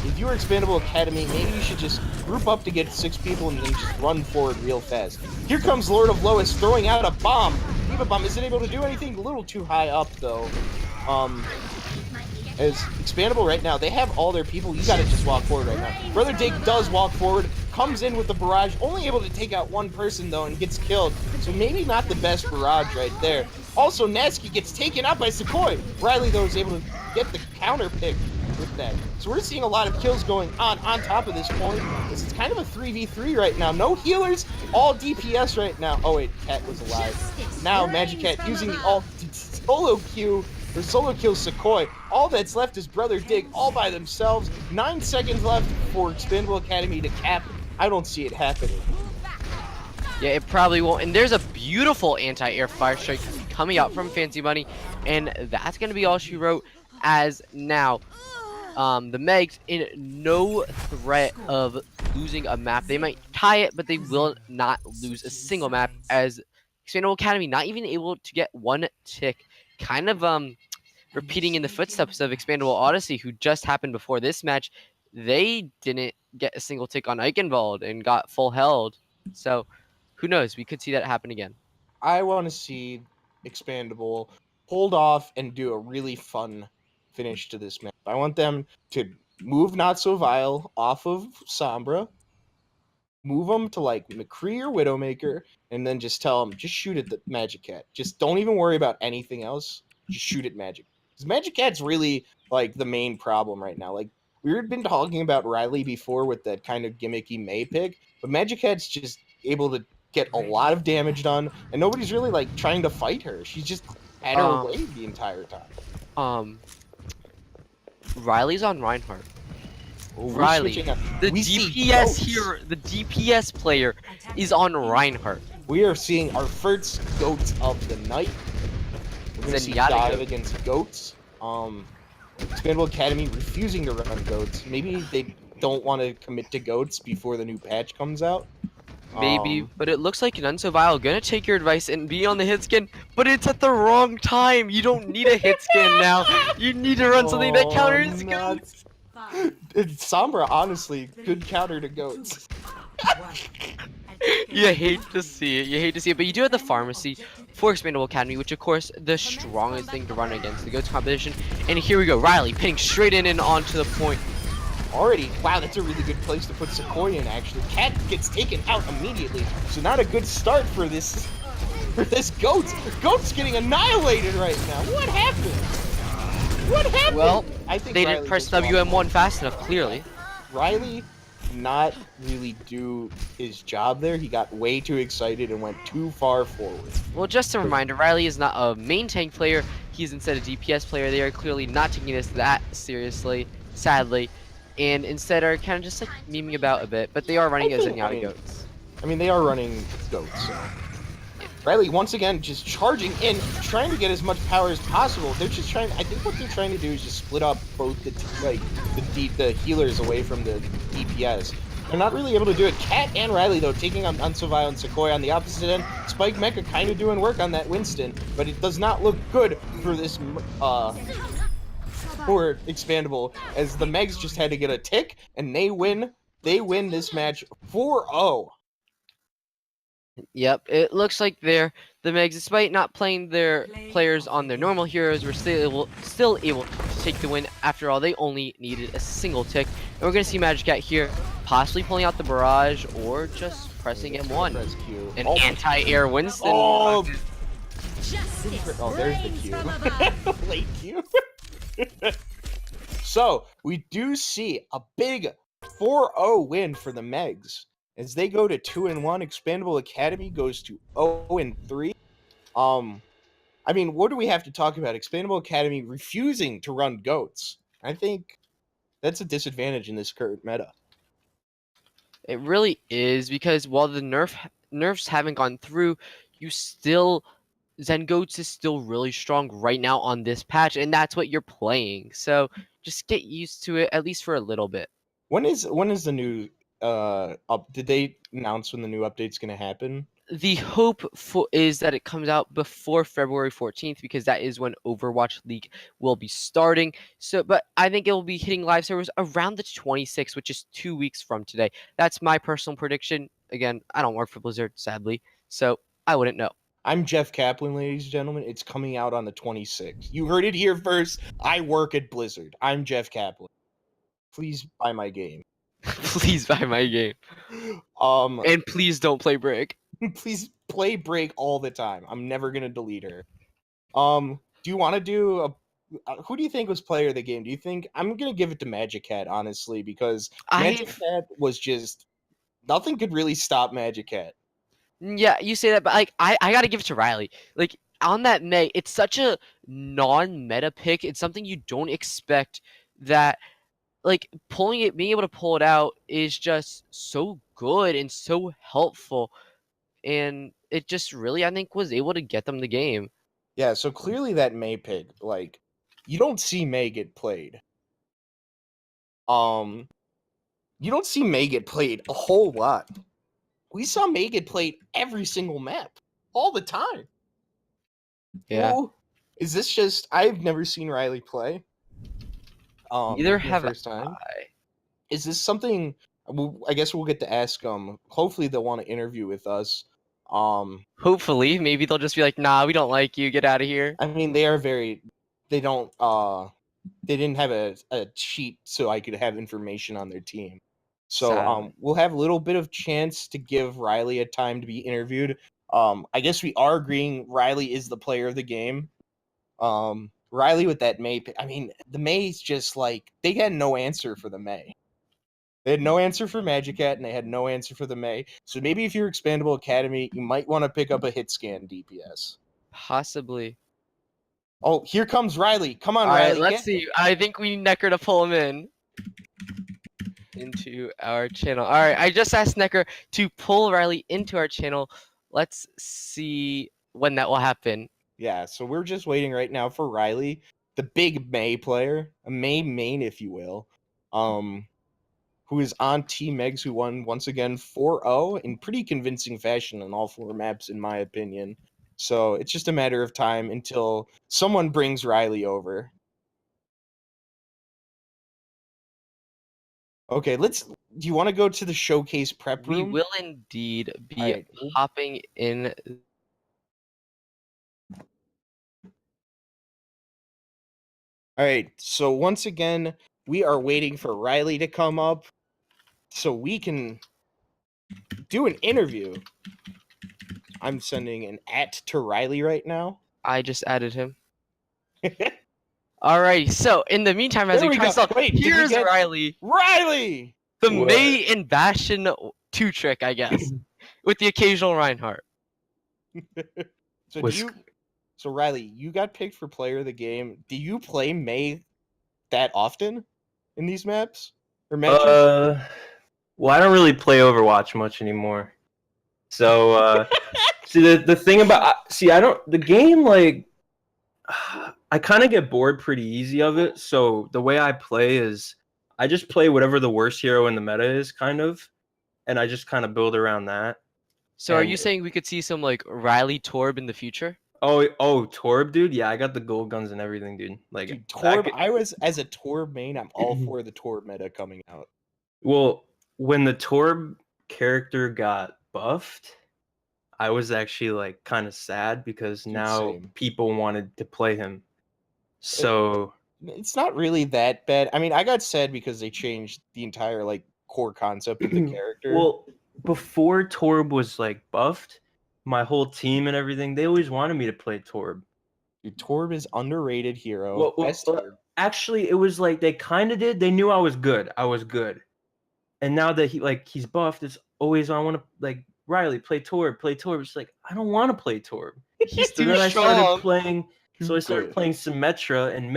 If you're Expandable Academy, maybe you should just group up to get 6 people and then just run forward real fast. Here comes Lord of Lois throwing out a bomb. Diva Bomb isn't able to do anything, a little too high up though. As Expandable right now, they have all their people. You gotta just walk forward right now. Brother Dig does walk forward, comes in with the barrage, only able to take out 1 person though and gets killed. So maybe not the best barrage right there. Also, Nasky gets taken out by Sequoia. Riley though is able to get the counter pick with that. So we're seeing a lot of kills going on top of this point. It's kind of a 3v3 right now. No healers, all DPS right now. Oh wait, Cat was alive. Now Magic Cat using the ult to solo kill Sequoia. All that's left is Brother Dig all by themselves. 9 seconds left for Expandable Academy to cap. I don't see it happening. Yeah, it probably won't. And there's a beautiful anti-air fire strike coming out from Fancy Bunny. And that's going to be all she wrote as now. The Megs in no threat of losing a map. They might tie it, but they will not lose a single map, as Expandable Academy not even able to get 1 tick. Kind of repeating in the footsteps of Expandable Odyssey, who just happened before this match. They didn't get a single tick on Eichenwalde and got full held. So who knows? We could see that happen again. I want to see Expandable hold off and do a really fun finish to this map. I want them to move Not So Vile off of Sombra, move them to like McCree or Widowmaker, and then just tell them, just shoot at the Magic Cat. Just don't even worry about anything else. Just shoot at Magic. Because Magic Cat's really like the main problem right now. Like we had been talking about Riley before with that kind of gimmicky May pick, but Magic Cat's just able to get a lot of damage done, and nobody's really like trying to fight her. She's just at her way the entire time. Riley's on Reinhardt. Well, Riley, the DPS here, the DPS player is on Reinhardt. We are seeing our first goats of the night. We're gonna see dive against goats. ExPandable Academy refusing to run goats. Maybe they don't want to commit to goats before the new patch comes out. Maybe, but it looks like None So Vile gonna take your advice and be on the hit skin, but it's at the wrong time. You don't need a hit skin now. You need to run something that counters goats. It's Sombra, honestly, good counter to goats. You hate to see it. You hate to see it, but you do have the pharmacy for ExPandable Academy, which of course the strongest thing to run against the goats competition. And here we go, Riley pinning straight in and onto the point. Already, wow, that's a really good place to put Sequoia in, actually. Cat gets taken out immediately, so not a good start for this Goats. Goats getting annihilated right now. What happened? What happened? Well, I think they Riley didn't press just WM1 fast enough, clearly. Riley did not really do his job there. He got way too excited and went too far forward. Well, just a reminder, Riley is not a main tank player. He's instead a DPS player. They are clearly not taking this that seriously, sadly. And instead are kind of just like memeing about a bit, but they are running as Zenyatta goats. I mean, they are running goats, so. Riley, once again, just charging in, trying to get as much power as possible. They're just trying, I think what they're trying to do is just split up both the healers away from the DPS. They're not really able to do it. Cat and Riley, though, taking on Unsavile and Sequoia on the opposite end. Spike Mecha kind of doing work on that Winston, but it does not look good for this, for ExPandable, as the Megs just had to get a tick, and they win this match 4-0. Yep, it looks like the Megs, despite not playing their players on their normal heroes, were still able to take the win. After all, they only needed a single tick. And we're going to see Magic Cat here, possibly pulling out the barrage, or just pressing M1. An anti-air Winston. Oh, there's the Q. Late Q. So, we do see a big 4-0 win for the Megs. As they go to 2-1, ExPandable Academy goes to 0-3. I mean, what do we have to talk about? ExPandable Academy refusing to run goats. I think that's a disadvantage in this current meta. It really is, because while the nerfs haven't gone through, Zen Goats is still really strong right now on this patch, and that's what you're playing. So just get used to it, at least for a little bit. When is the new did they announce when the new update's going to happen? The hope is that it comes out before February 14th, because that is when Overwatch League will be starting. So, but I think it will be hitting live servers around the 26th, which is 2 weeks from today. That's my personal prediction. Again, I don't work for Blizzard, sadly, so I wouldn't know. I'm Jeff Kaplan, ladies and gentlemen. It's coming out on the 26th. You heard it here first. I work at Blizzard. I'm Jeff Kaplan. Please buy my game. Please buy my game. And please don't play Break. Please play Break all the time. I'm never gonna delete her. Do you want to do who do you think was player of the game? Do you think I'm gonna give it to Magic Cat, honestly, because Magic Cat was just nothing could really stop Magic Cat. Yeah, you say that, but like I gotta give it to Riley. Like on that May, it's such a non-meta pick. It's something you don't expect, that like being able to pull it out is just so good and so helpful, and it just really, I think, was able to get them the game. Yeah, so clearly that May pick, like, you don't see May get played. You don't see May get played a whole lot. We saw May get played every single map, all the time. Yeah. Ooh, is this just? I've never seen Riley play. Neither have I. Is this something? I guess we'll get to ask them. Hopefully, they'll want to interview with us. Hopefully, maybe they'll just be like, "Nah, we don't like you. Get out of here." I mean, they are very. They don't. they didn't have a sheet so I could have information on their team. So Sad. we'll have a little bit of chance to give Riley a time to be interviewed. I guess we are agreeing Riley is the player of the game. Riley with that May. I mean, the May's just like they had no answer for the May. They had no answer for Magic Cat, and they had no answer for the May. So maybe if you're Expandable Academy, you might want to pick up a hit scan DPS. Possibly. Oh, here comes Riley. Come on, All right, Riley. let's Get see. I think we need Necker to pull him in into our channel. All right, I just asked Necker to pull Riley into our channel. Let's see when that will happen. Yeah, so we're just waiting right now for Riley, the big May player, a May main, if you will, who is on Team Megs, who won once again 4-0 in pretty convincing fashion on all 4 maps, in my opinion. So it's just a matter of time until someone brings Riley over. Okay, do you want to go to the showcase prep We room? will indeed be Alright. hopping in. All right, so once again, we are waiting for Riley to come up so we can do an interview. I'm sending an @ to Riley right now. I just added him. Alrighty, so in the meantime, as There we we try go. to stall, Wait, did we here's get- Riley, Riley! the What? May and Bastion 2 trick, I guess, with the occasional Reinhardt. So Was- So Riley, you got picked for player of the game. Do you play May that often in these maps or matches? Well, I don't really play Overwatch much anymore. So, see the thing about I don't the game like I kind of get bored pretty easy of it. So the way I play is I just play whatever the worst hero in the meta is, kind of, and I just kind of build around that. So are And- you saying we could see some like Riley Torb in the future? Oh, Torb, dude. Yeah, I got the gold guns and everything, dude. Like, Dude, back- Torb, I was as a Torb main, I'm all for the Torb meta coming out. Well, when the Torb character got buffed, I was actually like kind of sad because now same. people wanted to play him. So It's not really that bad. I mean, I got sad because they changed the entire like core concept of the character. well, before Torb was like buffed, my whole team and everything, they always wanted me to play Torb. Dude, Torb is underrated hero. Well, Best hero. actually, it was like they kind of did. They knew I was good. And now that he's buffed, it's always I want to like Riley play Torb, play Torb. It's like I don't want to play Torb. He's So too then I started strong. playing. So I Too started good. playing Symmetra and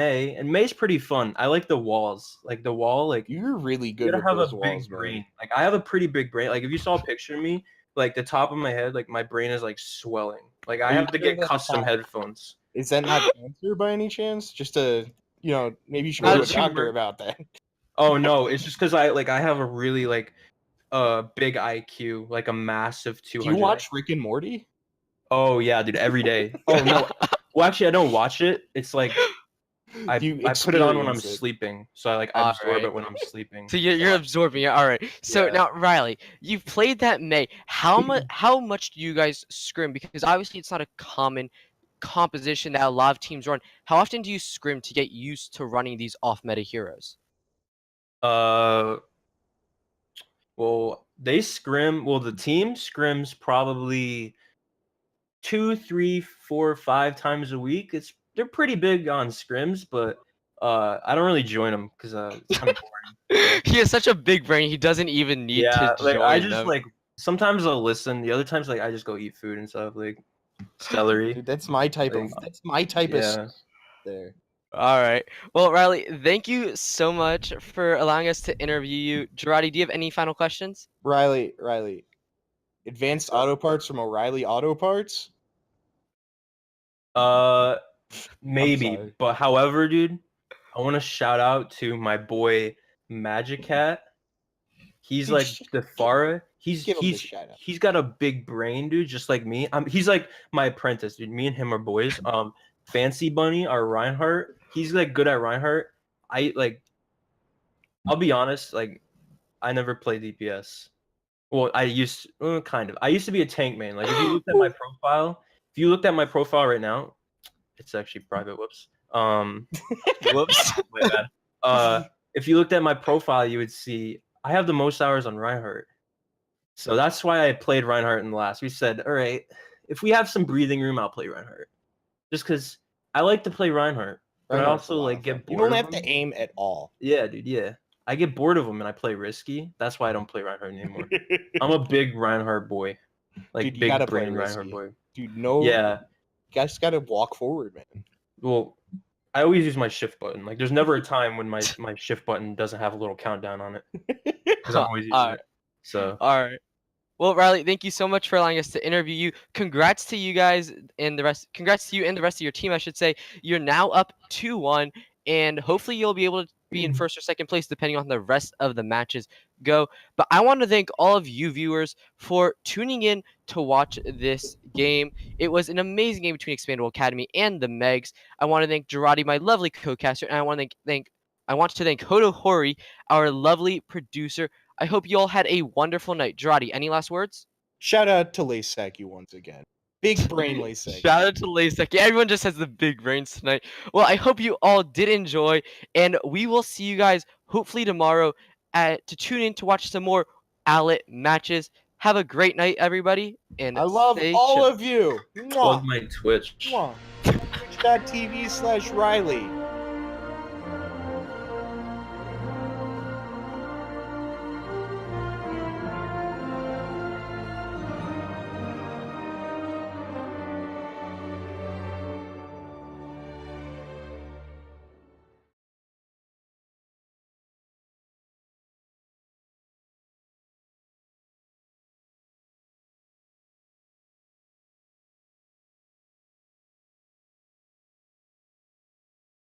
May's pretty fun. I like the walls, like the wall, like You're really you good gotta with have those a walls, big man. brain. Like I have a pretty big brain. Like if you saw a picture of me, like the top of my head, like my brain is like swelling. Like I Are you have to sure get that's custom not- headphones. Is that not cancer by any chance? Just to, maybe you should Not go a to a doctor tumor. about that. Oh no, it's just because I have a really like big IQ, like a massive Do 200. you watch Rick and Morty? Oh yeah, dude, every day. Oh no, well actually I don't watch it. It's like I You put it on when I'm experience it. sleeping, so I absorb Alright. it when I'm sleeping. So you're absorbing it. All right. So Yeah. now, Riley, you've played that May. How much do you guys scrim? Because obviously it's not a common composition that a lot of teams run. How often do you scrim to get used to running these off-meta heroes? Well, they scrim. Well, the team scrims probably 2, 3, 4, 5 times a week. They're pretty big on scrims, but I don't really join them because it's kind of boring. He has such a big brain. He doesn't even need Yeah, to like join I just them. like sometimes I'll listen. The other times like I just go eat food and stuff like celery. Dude, that's my type of. Like, That's my type of Yeah. stuff there. All right. Well, Riley, thank you so much for allowing us to interview you. Jarate, do you have any final questions? Riley, advanced auto parts from O'Reilly Auto Parts. Maybe, sorry. but however, dude, I want to shout out to my boy Magic Cat. He's like the Farah. Give him the shout out. He's got a big brain, dude, just like me. He's like my apprentice, dude. Me and him are boys. Fancy Bunny, our Reinhardt. He's like good at Reinhardt. I'll be honest, like I never played DPS. Well, I used kind of. I used to be a tank main. Like if you looked at my profile right now, it's actually private. Whoops. Whoops. My bad. If you looked at my profile, you would see I have the most hours on Reinhardt. So that's why I played Reinhardt in the last. We said, all right, if we have some breathing room, I'll play Reinhardt. Just because I like to play Reinhardt, but Reinhardt's I a also lot like of fun. get You bored don't of have him. to aim at all. Yeah, dude. Yeah, I get bored of him and I play risky. That's why I don't play Reinhardt anymore. I'm a big Reinhardt boy, like Dude, you big gotta play brain Reinhardt risky. boy. Dude, no. Yeah. You guys gotta walk forward, man. Well, I always use my shift button. Like, there's never a time when my shift button doesn't have a little countdown on it because I'm always using it. So All right. Well, Riley, thank you so much for allowing us to interview you. Congrats to you guys and the rest. Congrats to you and the rest of your team, I should say. You're now up 2-1, and hopefully you'll be able to be in first or second place depending on the rest of the matches go. But I want to thank all of you viewers for tuning in to watch this game. It was an amazing game between ExPandable Academy and the Megs. I want to thank Jarate, my lovely co-caster, and I want to thank Hodo Hori, our lovely producer. I hope you all had a wonderful night. Jarate, any last words? Shout out to Laseki once again. Big brain Laseki. Shout out to Laseki. Everyone just has the big brains tonight. Well, I hope you all did enjoy, and we will see you guys hopefully tomorrow to tune in to watch some more Owlet matches. Have a great night, everybody, and I love stay all chill. of you. plug Mwah. my Twitch. Mwah. Twitch.tv/Riley.